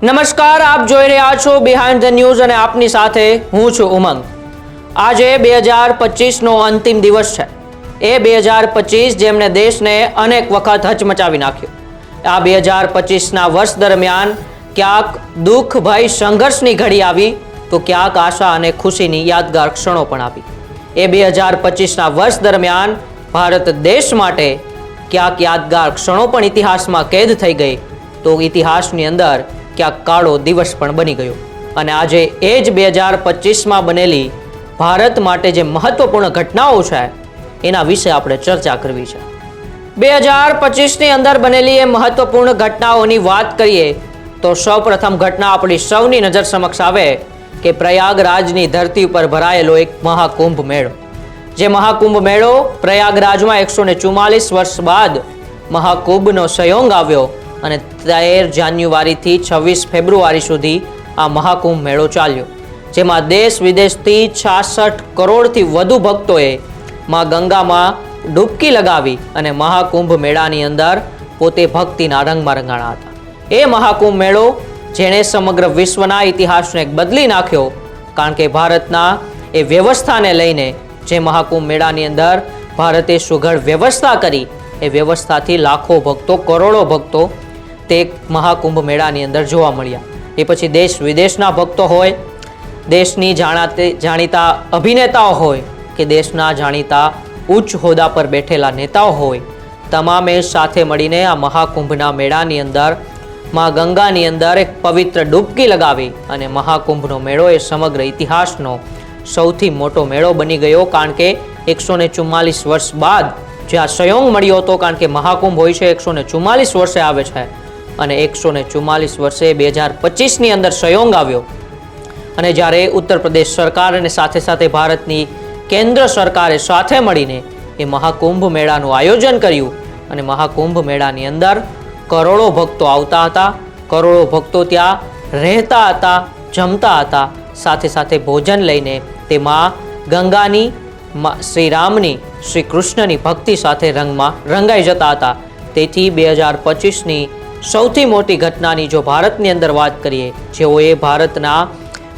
નમસ્કાર, આપ જોઈ રહ્યા છો બિહાઇન્ડ ધ ન્યૂઝ અને આપની સાથે હું છું ઉમંગ। આજે 2025નો અંતિમ દિવસ છે। એ 2025 જેમણે દેશને અનેક વખત હચમચાવી નાખ્યો। આ 2025ના વર્ષ દરમિયાન ક્યાંક દુઃખ, ભય, સંઘર્ષની ઘડી આવી તો ક્યાંક આશા અને ખુશીની યાદગાર ક્ષણો પણ આવી। એ 2025ના વર્ષ દરમિયાન ભારત દેશ માટે ક્યાંક યાદગાર ક્ષણો પણ ઇતિહાસમાં કેદ થઈ ગઈ તો ઇતિહાસની અંદર ક્યાંક કાળો દિવસ પણ બની ગયો। અને આજે એ જ 2025માં બનેલી ભારત માટે જે મહત્વપૂર્ણ ઘટનાઓ છે એના વિશે આપણે ચર્ચા કરવી છે। 2025ની અંદર બનેલી એ મહત્વપૂર્ણ ઘટનાઓની વાત કરીએ તો સૌપ્રથમ ઘટના આપણી સૌની નજર સમક્ષ આવે કે પ્રયાગરાજની ધરતી ઉપર ભરાયેલો એક મહાકુંભ મેળો। જે મહાકુંભ મેળો પ્રયાગરાજમાં 144 વર્ષ બાદ મહાકુંભનો સંયોગ આવ્યો અને 13 જાન્યુઆરીથી 26 ફેબ્રુઆરી સુધી આ મહાકુંભ મેળો ચાલ્યો, જેમાં દેશ વિદેશથી 66 કરોડથી વધુ ભક્તોએ માં ગંગામાં ડૂબકી લગાવી અને મહાકુંભ મેળાની અંદર પોતે ભક્તિના રંગમાં રંગાણા હતા। એ મહાકુંભ મેળો જેણે સમગ્ર વિશ્વના ઇતિહાસને બદલી નાખ્યો, કારણ કે ભારતના એ વ્યવસ્થાને લઈને જે મહાકુંભ મેળાની અંદર ભારતે સુઘડ વ્યવસ્થા કરી, એ વ્યવસ્થાથી લાખો ભક્તો, કરોડો ભક્તો તે મહાકુંભ મેળાની અંદર જોવા મળ્યા। એ પછી દેશ વિદેશના ભક્તો હોય, દેશની જાણીતા અભિનેતાઓ હોય કે દેશના જાણીતા ઉચ્ચ હોદ્દા પર બેઠેલા નેતાઓ હોય, તમામે સાથે મળીને આ મહાકુંભના મેળાની અંદર માં ગંગાની અંદર એક પવિત્ર ડૂબકી લગાવી અને મહાકુંભનો મેળો એ સમગ્ર ઇતિહાસનો સૌથી મોટો મેળો બની ગયો। કારણ કે 144 વર્ષ બાદ જે આ સંયોગ મળ્યો હતો, કારણ કે મહાકુંભ હોય છે 144 વર્ષે આવે છે અને 144 વર્ષે 2025ની અંદર સંયોગ આવ્યો। અને જ્યારે ઉત્તર પ્રદેશ સરકાર અને સાથે સાથે ભારતની કેન્દ્ર સરકારે સાથે મળીને એ મહાકુંભ મેળાનું આયોજન કર્યું અને મહાકુંભ મેળાની અંદર કરોડો ભક્તો આવતા હતા, કરોડો ભક્તો ત્યાં રહેતા હતા, જમતા હતા, સાથે સાથે ભોજન લઈને તેમાં ગંગાની, શ્રી રામની, શ્રી કૃષ્ણની ભક્તિ સાથે રંગમાં રંગાઈ જતા હતા। તેથી 2025ની સૌથી મોટી ઘટનાની જો ભારતની અંદર વાત કરીએ, જેઓએ ભારતના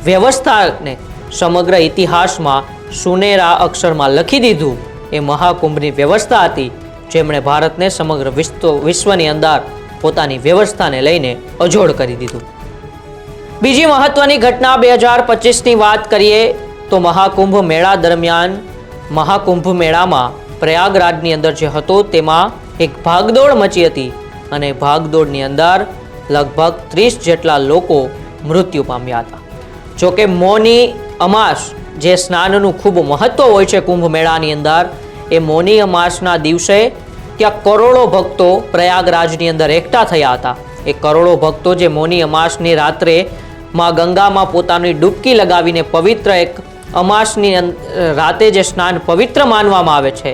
વ્યવસ્થાને સમગ્ર ઇતિહાસમાં સુનેરા અક્ષરમાં લખી દીધું, એ મહાકુંભની વ્યવસ્થા હતી, જેમણે ભારતને સમગ્ર વિશ્વની અંદર પોતાની વ્યવસ્થાને લઈને અજોડ કરી દીધું। બીજી મહત્વની ઘટના 2025ની વાત કરીએ તો મહાકુંભ મેળા દરમિયાન મહાકુંભ મેળામાં પ્રયાગરાજની અંદર જે હતો તેમાં એક ભાગદોડ મચી હતી અને ભાગદોડની અંદર લગભગ 30 જેટલા લોકો મૃત્યુ પામ્યા હતા। જોકે મૌની અમાસ જે સ્નાનનું ખૂબ મહત્વ હોય છે કુંભ મેળાની અંદર, એ મૌની અમાસના દિવસે ત્યાં કરોડો ભક્તો પ્રયાગરાજની અંદર એકઠા થયા હતા। એ કરોડો ભક્તો જે મૌની અમાસની રાત્રે માં ગંગામાં પોતાની ડૂબકી લગાવીને પવિત્ર એક અમાસની રાતે જે સ્નાન પવિત્ર માનવામાં આવે છે,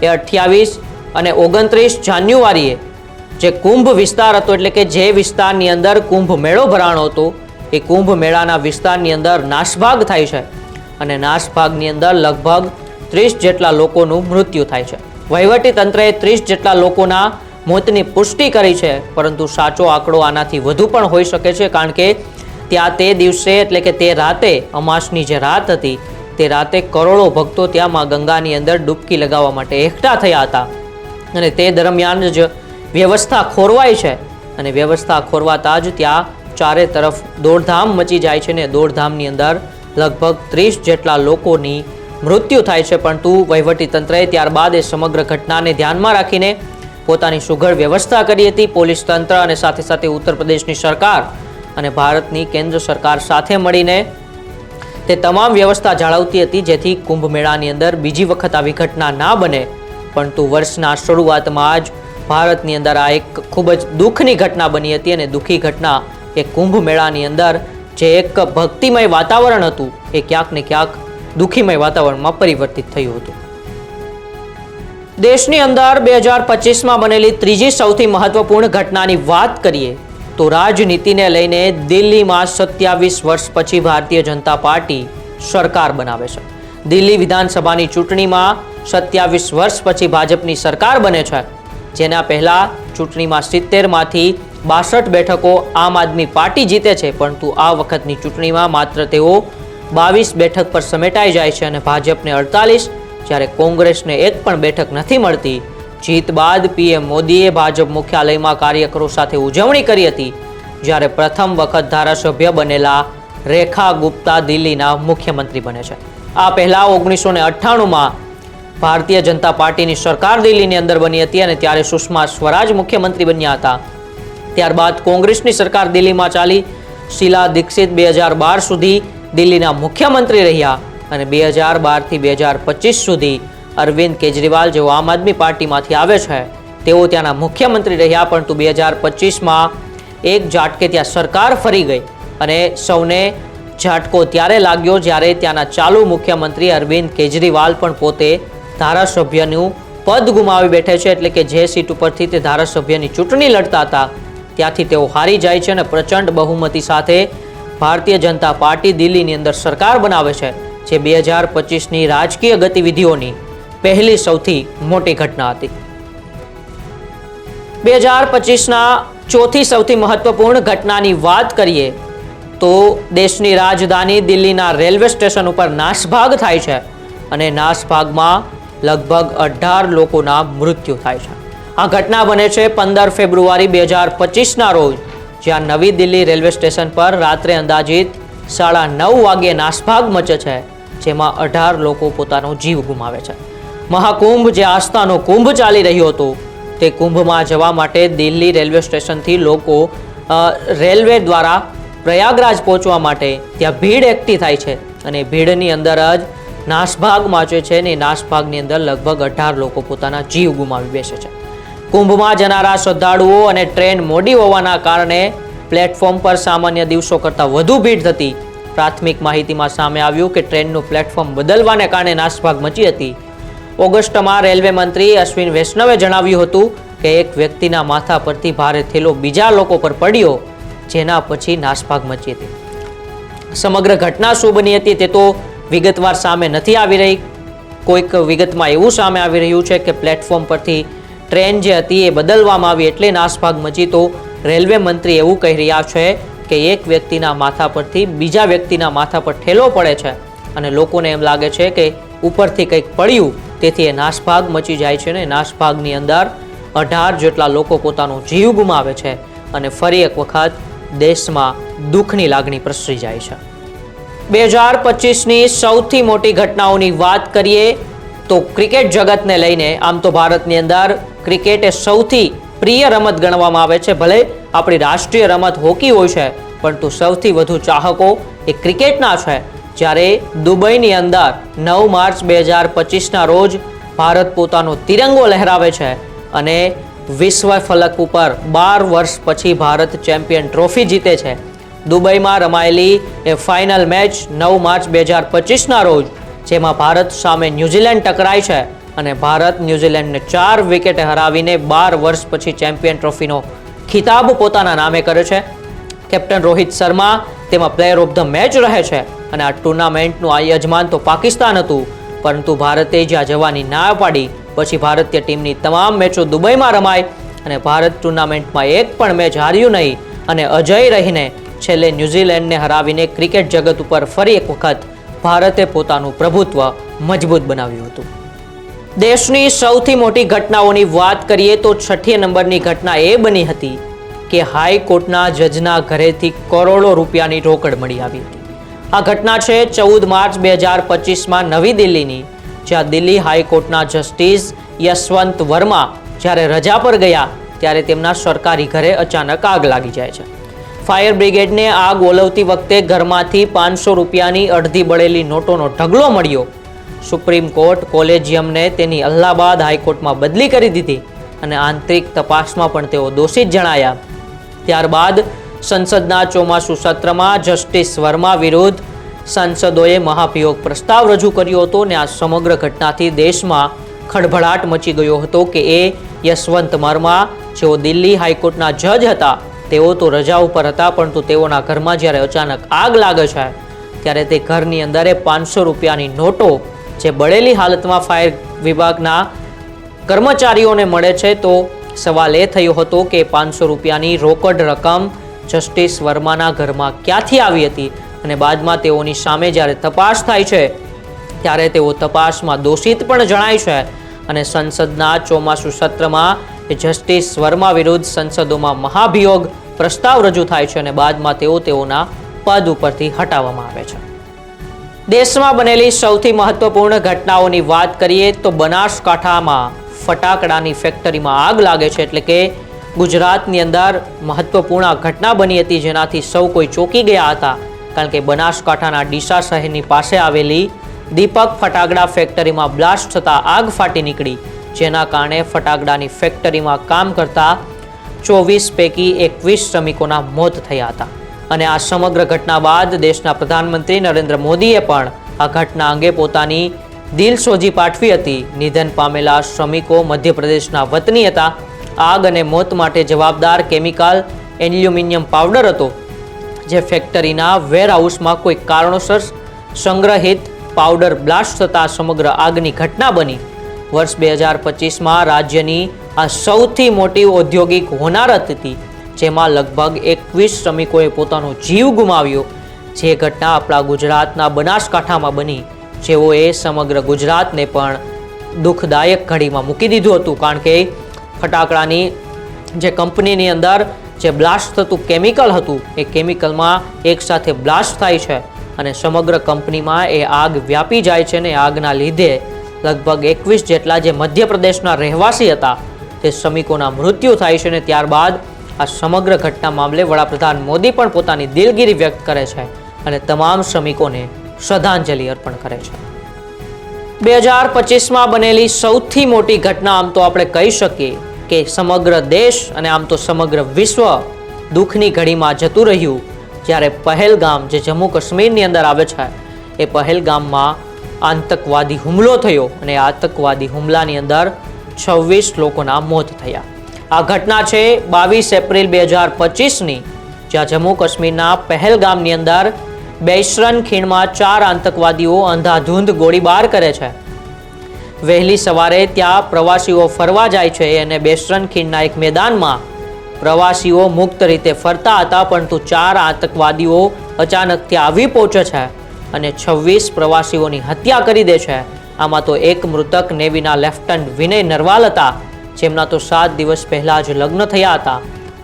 એ 28 અને 29 જાન્યુઆરીએ જે કુંભ વિસ્તાર હતો, એટલે કે જે વિસ્તારની અંદર કુંભ મેળો ભરાણો હતો, એ કુંભ મેળાના વિસ્તારની અંદર નાસભાગ થાય છે અને નાસભાગની અંદર લગભગ 30 જેટલા લોકોનું મૃત્યુ થાય છે। વહીવટી તંત્રએ 30 જેટલા લોકોના મોતની પુષ્ટિ કરી છે, પરંતુ સાચો આંકડો આનાથી વધુ પણ હોઈ શકે છે, કારણ કે ત્યાં તે દિવસે એટલે કે તે રાતે, અમાસની જે રાત હતી, તે રાતે કરોડો ભક્તો ત્યાં માં ગંગાની અંદર ડૂબકી લગાવવા માટે એકઠા થયા હતા અને તે દરમિયાન જ વ્યવસ્થા ખોરવાય છે અને વ્યવસ્થા ખોરવાતા જ ત્યાં ચારે તરફ દોડધામ મચી જાય છે ને દોડધામની અંદર લગભગ 30 જેટલા લોકોની મૃત્યુ થાય છે। પરંતુ વહીવટી તંત્રએ ત્યારબાદ એ સમગ્ર ઘટનાને ધ્યાનમાં રાખીને પોતાની સુઘડ વ્યવસ્થા કરી હતી। પોલીસ તંત્ર અને સાથે સાથે ઉત્તર પ્રદેશની સરકાર અને ભારતની કેન્દ્ર સરકાર સાથે મળીને તે તમામ વ્યવસ્થા જાળવતી હતી, જેથી કુંભ મેળાની અંદર બીજી વખત આવી ઘટના ના બને। પરંતુ વર્ષના શરૂઆતમાં જ ભારતની અંદર આ એક ખૂબ જ દુઃખની ઘટના બની હતી અને દુઃખી ઘટના એ કુંભ મેળાની અંદર જે એક ભક્તિમય વાતાવરણ હતું, એ ક્યાંક ને ક્યાંક દુઃખીમય વાતાવરણમાં પરિવર્તિત થયું હતું। દેશની અંદર 2025માં બનેલી ત્રીજી સૌથી મહત્વપૂર્ણ ઘટનાની વાત કરીએ તો રાજનીતિને લઈને દિલ્હીમાં 27 વર્ષ પછી ભારતીય જનતા પાર્ટી સરકાર બનાવે છે। દિલ્હી વિધાનસભાની ચૂંટણીમાં 27 વર્ષ પછી ભાજપની સરકાર બને છે, જેના પહેલા ચૂંટણીમાં 70માંથી 62 બેઠકો આમ આદમી પાર્ટી જીતે છે, પરંતુ આ વખતની ચૂંટણીમાં માત્ર તેઓ 22 બેઠક પર સમેટાઈ જાય છે અને ભાજપને 48, જ્યારે કોંગ્રેસને એક પણ બેઠક નથી મળતી. જીત બાદ પીએમ મોદીએ ભાજપ મુખ્યાલયમાં કાર્યકરો સાથે ઉજવણી કરી હતી, જ્યારે પ્રથમ વખત ધારાસભ્ય બનેલા રેખા ગુપ્તા દિલ્હીના મુખ્યમંત્રી બને છે. આ પહેલા 1998માં ભારતીય જનતા પાર્ટીની સરકાર દિલ્હીની અંદર બની હતી અને ત્યારે સુષ્મા સ્વરાજ મુખ્યમંત્રી બન્યા હતા. ત્યારબાદ કોંગ્રેસની સરકાર દિલ્હીમાં ચાલી. શીલા દીક્ષિત 2012 સુધી દિલ્હીના મુખ્યમંત્રી રહ્યા અને 2012 થી 2025 સુધી અરવિંદ કેજરીવાલ જેઓ આમ આદમી પાર્ટીમાંથી આવે છે તેઓ ત્યાંના મુખ્યમંત્રી રહ્યા, પરંતુ 2025માં એક ઝાટકે ત્યાં સરકાર ફરી ગઈ અને સૌને ઝાટકો ત્યારે લાગ્યો જ્યારે ત્યાંના ચાલુ મુખ્યમંત્રી અરવિંદ કેજરીવાલ પણ પોતે ધારાસભ્યનું પદ ગુમાવી બેઠે છે. એટલે કે જે સીટ ઉપરથી તે ધારાસભ્યની ચૂંટણી લડતા હતા ત્યાંથી તેઓ હારી જાય છે અને પ્રચંડ બહુમતી સાથે ભારતીય જનતા પાર્ટી દિલ્હીની અંદર સરકાર બનાવે છે, જે 2025ની રાજકીય ગતિવિધિઓની પહેલી સૌથી મોટી ઘટના હતી. 2025ના ચોથી સૌથી મહત્વપૂર્ણ ઘટનાની વાત કરીએ તો દેશની રાજધાની દિલ્હીના રેલવે સ્ટેશન ઉપર નાસભાગ થાય છે અને નાસભાગમાં લગભગ 18 લોકોના મૃત્યુ થાય છે. આ ઘટના બને છે 15 ફેબ્રુઆરી 2025ના રોજ, જ્યાં નવી દિલ્હી રેલવે સ્ટેશન પર રાત્રે અંદાજિત 9:30 વાગ્યે નાસભાગ મચે છે, જેમાં 18 લોકો પોતાનો જીવ ગુમાવે છે. મહાકુંભ, જે આસ્થાનો કુંભ ચાલી રહ્યો હતો, તે કુંભમાં જવા માટે દિલ્હી રેલવે સ્ટેશનથી લોકો રેલવે દ્વારા પ્રયાગરાજ પહોંચવા માટે ત્યાં ભીડ એકઠી થાય છે અને ભીડની અંદર જ નાસભાગ માચે છે અને નાસભાગની અંદર લગભગ 18 લોકો પોતાના જીવ ગુમાવી બેસે છે. કુંભમાં જનારા શ્રદ્ધાળુઓ અને ટ્રેન મોડી હોવાના કારણે પ્લેટફોર્મ પર સામાન્ય દિવસો કરતાં વધુ ભીડ થતી. પ્રાથમિક માહિતીમાં સામે આવ્યું કે ટ્રેનનું પ્લેટફોર્મ બદલવાને કારણે નાસભાગ મચી હતી. ઓગસ્ટમાં રેલવે મંત્રી અશ્વિન વૈષ્ણવે જણાવ્યું હતું કે એક વ્યક્તિના માથા પરથી ભારે થેલો બીજા લોકો પર પડ્યો, જેના પછી નાસભાગ મચી હતી. સમગ્ર ઘટના શું બની હતી તે તો વિગતવાર સામે નથી આવી રહી. કોઈક વિગતમાં એવું સામે આવી રહ્યું છે કે પ્લેટફોર્મ પરથી ટ્રેન જે હતી એ બદલવામાં આવી એટલે નાસભાગ મચી. તો રેલવે મંત્રી એવું કહી રહ્યા છે કે એક વ્યક્તિના માથા પરથી બીજા વ્યક્તિના માથા પર ઠેલો પડે છે અને લોકોને એમ લાગે છે કે ઉપરથી કંઈક પડ્યું, તેથી એ નાસભાગ મચી જાય છે ને નાસભાગની અંદર 18 જેટલા લોકો પોતાનો જીવ ગુમાવે છે અને ફરી એક વખત દેશમાં દુઃખની લાગણી પ્રસરી જાય છે. 2025ની સૌથી મોટી ઘટનાઓની વાત કરીએ તો ક્રિકેટ જગતને લઈને, આમ તો ભારતની અંદર ક્રિકેટ એ સૌથી પ્રિય રમત ગણવામાં આવે છે. ભલે આપણી રાષ્ટ્રીય રમત હોકી હોય છે, પરંતુ સૌથી વધુ ચાહકો એ ક્રિકેટના છે. જ્યારે દુબઈની અંદર 9 માર્ચ 2025ના રોજ ભારત પોતાનો તિરંગો લહેરાવે છે અને વિશ્વ ફલક ઉપર 12 વર્ષ પછી ભારત ચેમ્પિયન ટ્રોફી જીતે છે. દુબઈમાં રમાયેલી એ ફાઇનલ મેચ 9 માર્ચ 2025ના રોજ, જેમાં ભારત સામે ન્યૂઝીલેન્ડ ટકરાય છે અને ભારત ન્યૂઝીલેન્ડને 4 વિકેટે હરાવીને 12 વર્ષ પછી ચેમ્પિયન ટ્રોફીનો ખિતાબ પોતાના નામે કરે છે. કેપ્ટન રોહિત શર્મા તેમાં પ્લેયર ઓફ ધ મેચ રહે છે અને આ ટુર્નામેન્ટનું આ યજમાન તો પાકિસ્તાન હતું, પરંતુ ભારતે જ્યાં જવાની ના પાડી પછી ભારતીય ટીમની તમામ મેચો દુબઈમાં રમાઈ અને ભારત ટુર્નામેન્ટમાં એક પણ મેચ હાર્યું નહીં અને અજય રહીને છેલ્લે ન્યૂઝીલેન્ડને હરાવીને ક્રિકેટ જગત ઉપર ફરી એક વખત ભારતે પોતાનું પ્રભુત્વ મજબૂત બનાવ્યું હતું. દેશની સૌથી મોટી ઘટનાઓની વાત કરીએ તો 6ઠી નંબરની ઘટના એ બની હતી કે હાઈકોર્ટના જજના ઘરેથી કરોડો રૂપિયાની રોકડ મળી આવી હતી. આ ઘટના છે 14 માર્ચ 2025માં નવી દિલ્હીની, જ્યાં દિલ્હી હાઈકોર્ટના જસ્ટિસ યશવંત વર્મા જ્યારે રજા પર ગયા ત્યારે તેમના સરકારી ઘરે અચાનક આગ લાગી જાય છે. ફાયર બ્રિગેડને આગ ઓલવતી વખતે ઘરમાંથી 500 રૂપિયાની અડધી બળેલી નોટોનો ઢગલો મળ્યો. સુપ્રીમ કોર્ટ કોલેજિયમને તેની અલ્હાબાદ હાઈકોર્ટમાં બદલી કરી દીધી અને આંતરિક તપાસમાં પણ તેઓ દોષિત જણાયા. ત્યારબાદ સંસદના ચોમાસુ સત્રમાં જસ્ટિસ વર્મા વિરુદ્ધ સાંસદોએ મહાભિયોગ પ્રસ્તાવ રજૂ કર્યો હતો અને આ સમગ્ર ઘટનાથી દેશમાં ખળભળાટ મચી ગયો હતો કે એ યશવંત વર્મા, જેઓ દિલ્હી હાઈકોર્ટના જજ હતા, તેઓ તો રજા ઉપર હતા, પરંતુ તેઓના ઘરમાં જ્યારે અચાનક આગ લાગે છે ત્યારે તે ઘરની અંદર 500 રૂપિયાની નોટો જે બળેલી હાલતમાં ફાયર વિભાગના કર્મચારીઓને મળે છે. તો સવાલ એ થયો હતો કે 500 રૂપિયાની રોકડ રકમ જસ્ટિસ વર્માના ઘરમાં ક્યાંથી આવી હતી અને બાદમાં તેઓની સામે જ્યારે તપાસ થાય છે ત્યારે તેઓ તપાસમાં દોષિત પણ જણાય છે અને સંસદના ચોમાસુ સત્રમાં જસ્ટિસ વર્મા વિરુદ્ધ સંસદોમાં મહાભિયોગ પ્રસ્તાવ રજૂ થાય છે અને બાદમાં તેઓના પદ ઉપરથી હટાવવામાં આવે છે. દેશમાં બનેલી સૌથી મહત્વપૂર્ણ ઘટનાઓની વાત કરીએ તો બનાસકાંઠામાં ફટાકડાની ફેક્ટરીમાં આગ લાગે છે. એટલે કે ગુજરાતની અંદર મહત્વપૂર્ણ ઘટના બની હતી જેનાથી સૌ કોઈ ચોંકી ગયા હતા, કારણ કે બનાસકાંઠાના ડીસા શહેરની પાસે આવેલી દીપક ફટાકડા ફેક્ટરીમાં બ્લાસ્ટ થતાં આગ ફાટી નીકળી, જેના કારણે ફટાકડાની ફેક્ટરીમાં કામ કરતા 24 પૈકી 21 શ્રમિકોના મોત થયા હતા. અને આ સમગ્ર ઘટના બાદ દેશના પ્રધાનમંત્રી નરેન્દ્ર મોદીએ પણ આ ઘટના અંગે પોતાની દિલસોજી પાઠવી હતી. નિધન પામેલા શ્રમિકો મધ્યપ્રદેશના વતની હતા. આગ અને મોત માટે જવાબદાર કેમિકલ એલ્યુમિનિયમ પાવડર હતો, જે ફેક્ટરીના વેરહાઉસમાં કોઈ કારણોસર સંગ્રહિત પાવડર બ્લાસ્ટ થતાં સમગ્ર આગની ઘટના બની. વર્ષ 2025માં રાજ્યની આ સૌથી મોટી ઔદ્યોગિક હોનારત હતી, જેમાં લગભગ 21 શ્રમિકોએ પોતાનો જીવ ગુમાવ્યો. જે ઘટના આપણા ગુજરાતના બનાસકાંઠામાં બની, જેઓએ સમગ્ર ગુજરાતને પણ દુઃખદાયક ઘડીમાં મૂકી દીધું હતું, કારણ કે ફટાકડાની જે કંપનીની અંદર જે બ્લાસ્ટ થતું કેમિકલ હતું એ કેમિકલમાં એકસાથે બ્લાસ્ટ થાય છે અને સમગ્ર કંપનીમાં એ આગ વ્યાપી જાય છે. અને આગના લીધે લગભગ 21 જેટલા જે મધ્યપ્રદેશના રહેવાસી હતા તે શ્રમિકોના મૃત્યુ થાય છે. અને ત્યારબાદ આ સમગ્ર ઘટના મામલે વડાપ્રધાન મોદી પણ પોતાની દિલગીરી વ્યક્ત કરે છે અને તમામ શ્રમિકોને શ્રદ્ધાંજલિ અર્પણ કરે છે. 2025માં બનેલી સૌથી મોટી ઘટના આમ તો આપણે કહી શકીએ કે સમગ્ર દેશ અને આમ તો સમગ્ર વિશ્વ દુઃખની ઘડીમાં જતું રહ્યું, જ્યારે પહેલગામ જે જમ્મુ કાશ્મીરની અંદર આવે છે એ પહેલગામમાં આતંકવાદી હુમલો થયો અને આતંકવાદી હુમલાની અંદર 26 લોકોના મોત થયા. આ ઘટના છે 22 એપ્રિલ 2025ની, જ્યાં જમ્મુ કાશ્મીરના પહેલગામની અંદર બેશરન ખીણમાં 4 આતંકવાદીઓ અંધાધૂંધ ગોળીબાર કરે છે. વહેલી સવારે ત્યાં પ્રવાસીઓ ફરવા જાય છે અને બેશરન ખીણના એક મેદાનમાં પ્રવાસીઓ મુક્ત રીતે ફરતા હતા, પરંતુ 4 આતંકવાદીઓ અચાનકથી આવી પહોંચે છે અને 26 પ્રવાસીઓની હત્યા કરી દે છે. આમાં તો એક મૃતક નેવીના લેફ્ટનન્ટ વિનય નરવાલ હતા, જેમના તો 7 દિવસ પહેલા જ લગ્ન થયા હતા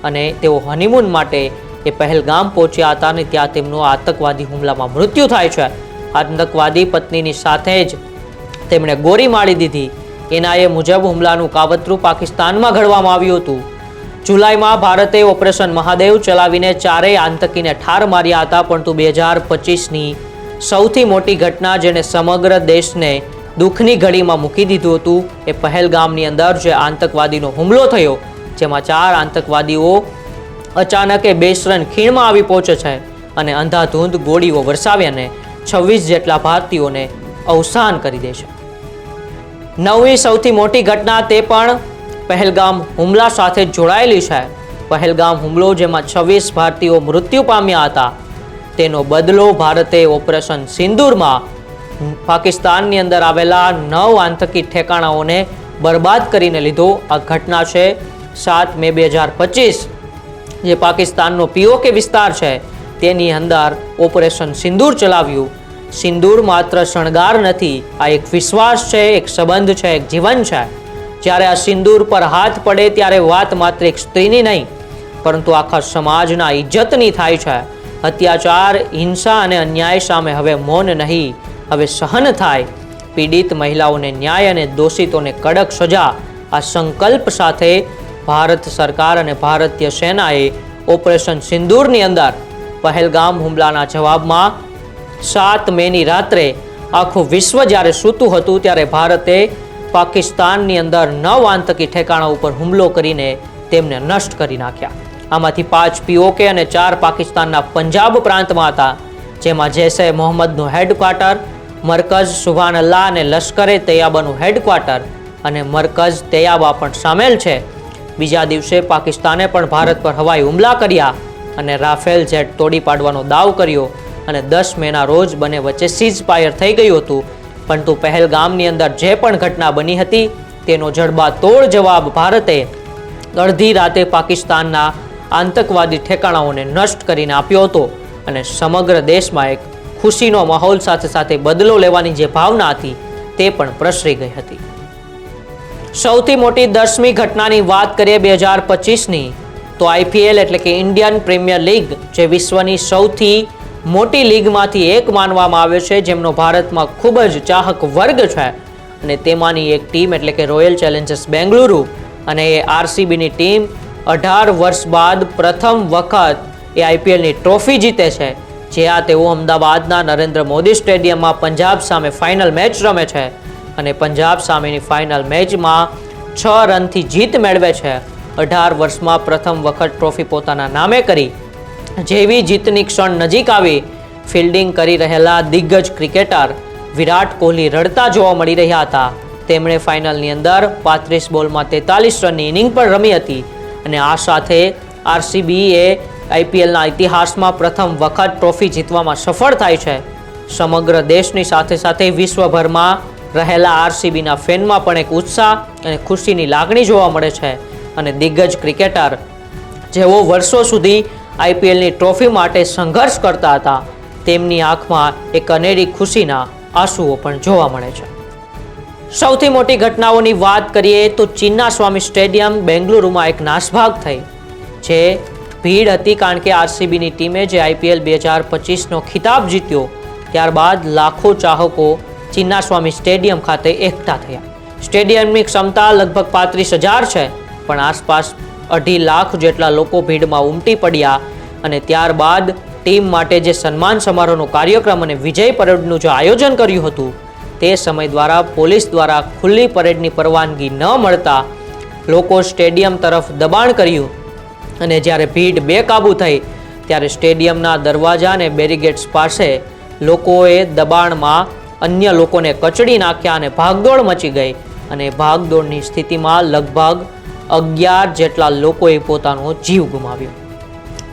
અને તેઓ હનીમૂન માટે એ પહેલગામ પહોંચ્યા હતા અને ત્યાં તેમનું આતંકવાદી હુમલામાં મૃત્યુ થાય છે. આતંકવાદી પત્નીની સાથે જ તેમણે ગોળી મારી દીધી. એનઆઈએ મુજબ હુમલાનું કાવતરું પાકિસ્તાનમાં ઘડવામાં આવ્યું હતું. જુલાઈમાં ભારતે ઓપરેશન મહાદેવ ચલાવીને 4 આતંકીને ઠાર માર્યા હતા, પરંતુ 2025ની સૌથી મોટી ઘટના જેને સમગ્ર દેશને દુઃખની ઘડીમાં મૂકી દીધું હતું એ પહેલગામની અંદર જે આતંકવાદીનો હુમલો થયો, જેમાં 4 આતંકવાદીઓ અચાનક એ બેશરન ખીણમાં આવી પહોંચે છે અને અંધાધૂંધ ગોળીઓ વરસાવ્યાને 26 જેટલા ભારતીયોને અવસાન કરી દે છે. 9મી સૌથી મોટી ઘટના તે પણ પહેલગામ હુમલા સાથે જોડાયેલી છે. પહેલગામ હુમલો, જેમાં 26 ભારતીયો મૃત્યુ પામ્યા હતા, તેનો બદલો ભારતે ઓપરેશન સિંદૂરમાં પાકિસ્તાનની અંદર આવેલા 9 આતંકી ઠેકાણાઓને બરબાદ કરીને લીધો. આ ઘટના છે 7 મે 2025, જે પાકિસ્તાનનો પીઓકે વિસ્તાર છે તેની અંદર ઓપરેશન સિંદૂર ચલાવ્યું. સિંદૂર માત્ર શણગાર નથી, આ એક વિશ્વાસ છે, એક સંબંધ છે, એક જીવન છે. જ્યારે આ સિંદૂર પર હાથ પડે ત્યારે વાત માત્ર એક સ્ત્રીની નહીં, પરંતુ આખા સમાજના ઇજ્જતની થાય છે. અત્યાચાર, હિંસા અને અન્યાય સામે હવે મૌન નહીં, હવે સહન થાય. પીડિત મહિલાઓને ન્યાય અને દોષિતોને કડક સજા, આ સંકલ્પ સાથે ભારત સરકાર અને ભારતીય સેનાએ ઓપરેશન સિંદૂરની અંદર પહેલગામ હુમલાના જવાબમાં 7 મેની રાત્રે આખું વિશ્વ જ્યારે સૂતું હતું ત્યારે ભારતે પાકિસ્તાનની અંદર 9 આતંકી ઠેકાણા ઉપર હુમલો કરીને તેમને નષ્ટ કરી નાખ્યા. આમાંથી 5 પીઓકે અને 4 પાકિસ્તાનના પંજાબ પ્રાંતમાં હતા, જેમાં જૈશે મોહમ્મદનું હેડક્વાર્ટર, મરકઝ સુભાનઅલ્લાહ અને લશ્કરે તૈયાબાનું હેડક્વાર્ટર અને મરકઝ તૈયાબા પણ સામેલ છે. બીજા દિવસે પાકિસ્તાને પણ ભારત પર હવાઈ હુમલા કર્યા અને રાફેલ જેટ તોડી પાડવાનો દાવ કર્યો અને 10 મેના રોજ બંને વચ્ચે સીઝફાયર થઈ ગયું હતું. પરંતુ પહેલગામની અંદર જે પણ ઘટના બની હતી તેનો જડબાતોડ જવાબ ભારતે અડધી રાતે પાકિસ્તાનના આતંકવાદી ઠેકાણાઓને નષ્ટ કરીને આપ્યો હતો અને સમગ્ર દેશમાં એક ખુશીનો માહોલ સાથે સાથે બદલો લેવાની જે ભાવના હતી તે પણ પ્રસરી ગઈ હતી. સૌથી મોટી 10મી ઘટનાની વાત કરીએ 2025ની તો IPL એટલે કે ઇન્ડિયન પ્રીમિયર લીગ જે વિશ્વની સૌથી મોટી લીગમાંથી એક માનવામાં આવે છે, જેમનો ભારતમાં ખૂબ જ ચાહક વર્ગ છે અને તેમાંની એક ટીમ એટલે કે રોયલ ચેલેન્જર્સ બેંગલુરુ અને એ RCBની ટીમ 18 વર્ષ બાદ પ્રથમ વખત એ IPLની ટ્રોફી જીતે છે. જ્યાં તેઓ અમદાવાદના નરેન્દ્ર મોદી સ્ટેડિયમમાં પંજાબ સામે ફાઇનલ મેચ રમે છે અને પંજાબ સામેની ફાઇનલ મેચમાં 6 રનથી જીત મેળવે છે. 18 વર્ષમાં પ્રથમ વખત ટ્રોફી પોતાના નામે કરી. જેવી જીતની ક્ષણ નજીક આવી, ફિલ્ડિંગ કરી રહેલા દિગ્ગજ ક્રિકેટર વિરાટ કોહલી રડતા જોવા મળી રહ્યા હતા. તેમણે ફાઇનલની અંદર 35 બોલમાં 43 રનની ઇનિંગ પણ રમી હતી અને આ સાથે RCB એ IPLના ઇતિહાસમાં પ્રથમ વખત ટ્રોફી જીતવામાં સફળ થાય છે. સમગ્ર દેશની સાથે સાથે વિશ્વભરમાં રહેલા RCBના ફેનમાં પણ એક ઉત્સાહ અને ખુશીની લાગણી જોવા મળે છે અને દિગ્ગજ ક્રિકેટર જેઓ વર્ષો સુધી IPLની ટ્રોફી માટે સંઘર્ષ કરતા હતા, તેમની આંખમાં એક અનેરી ખુશીના આંસુઓ પણ જોવા મળે છે. સૌથી મોટી ઘટનાઓની વાત કરીએ તો ચિન્નાસ્વામી સ્ટેડિયમ બેંગલુરુમાં એક નાસભાગ થઈ. જે ભીડ હતી કારણ કે RCBની ટીમે જે IPL 2025નો ખિતાબ જીત્યો, ત્યારબાદ લાખો ચાહકો ચિન્નાસ્વામી સ્ટેડિયમ ખાતે એકઠા થયા. સ્ટેડિયમની ક્ષમતા લગભગ 35,000 છે, પણ આસપાસ 2.5 લાખ જેટલા લોકો ભીડમાં ઉમટી પડ્યા અને ત્યારબાદ ટીમ માટે જે સન્માન સમારોહનો કાર્યક્રમ અને વિજય પરેડનું જે આયોજન કર્યું હતું, તે સમય દ્વારા પોલીસ દ્વારા ખુલ્લી પરેડની પરવાનગી ન મળતા લોકો સ્ટેડિયમ તરફ દબાણ કર્યું અને જ્યારે ભીડ બેકાબૂ થઈ ત્યારે સ્ટેડિયમના દરવાજા અને બેરિગેટ્સ પાસે લોકોએ દબાણમાં અન્ય લોકોને કચડી નાખ્યા અને ભાગદોડ મચી ગઈ અને ભાગદોડની સ્થિતિમાં લગભગ 11 જેટલા લોકોએ પોતાનો જીવ ગુમાવ્યો.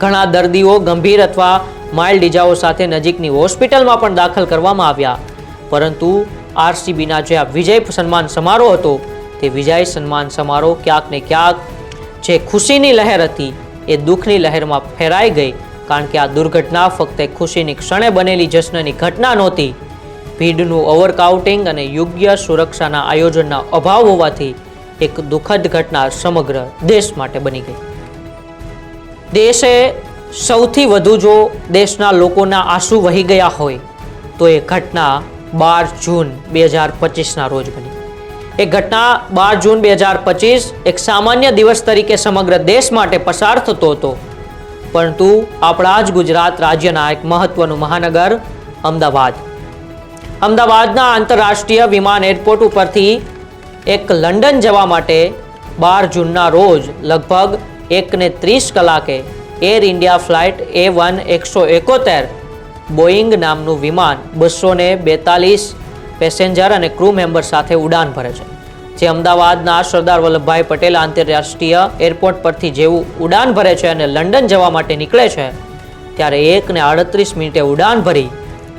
ઘણા દર્દીઓ ગંભીર અથવા માઇલ્ડ ઇજાઓ સાથે નજીકની હોસ્પિટલમાં પણ દાખલ કરવામાં આવ્યા. પરંતુ RCBના જે આ વિજય સન્માન સમારોહ હતો, તે વિજય સન્માન સમારોહ ક્યાંક ને ક્યાંક જે ખુશીની લહેર હતી એ દુઃખની લહેરમાં ફેરાઈ ગઈ, કારણ કે આ દુર્ઘટના ફક્ત એક ખુશીની ક્ષણે બનેલી જશ્નની ઘટના નહોતી. ભીડનું ઓવરકાઉન્ટિંગ અને યોગ્ય સુરક્ષાના આયોજનના અભાવ હોવાથી એક દુઃખદ ઘટના સમગ્ર દેશ માટે બની ગઈ. દેશે સૌથી વધુ જો દેશના લોકોના આંસુ વહી ગયા હોય તો એ ઘટના 12 જૂન 2025ના રોજ બની. એ ઘટના 12 જૂન 2025 એક સામાન્ય દિવસ તરીકે સમગ્ર દેશ માટે પસાર થતો હતો, પરંતુ આપણા જ ગુજરાત રાજ્યના એક મહત્વનું મહાનગર અમદાવાદના આંતરરાષ્ટ્રીય વિમાન એરપોર્ટ ઉપરથી એક લંડન જવા માટે 12 જૂનના રોજ લગભગ 1:30 કલાકે એર ઇન્ડિયા ફ્લાઇટ A171 બોઈંગ નામનું વિમાન 242 પેસેન્જર અને ક્રૂ મેમ્બર સાથે ઉડાન ભરે છે. જે અમદાવાદના સરદાર વલ્લભભાઈ પટેલ આંતરરાષ્ટ્રીય એરપોર્ટ પરથી જેવું ઉડાન ભરે છે અને લંડન જવા માટે નીકળે છે, ત્યારે 1:38 ઉડાન ભરી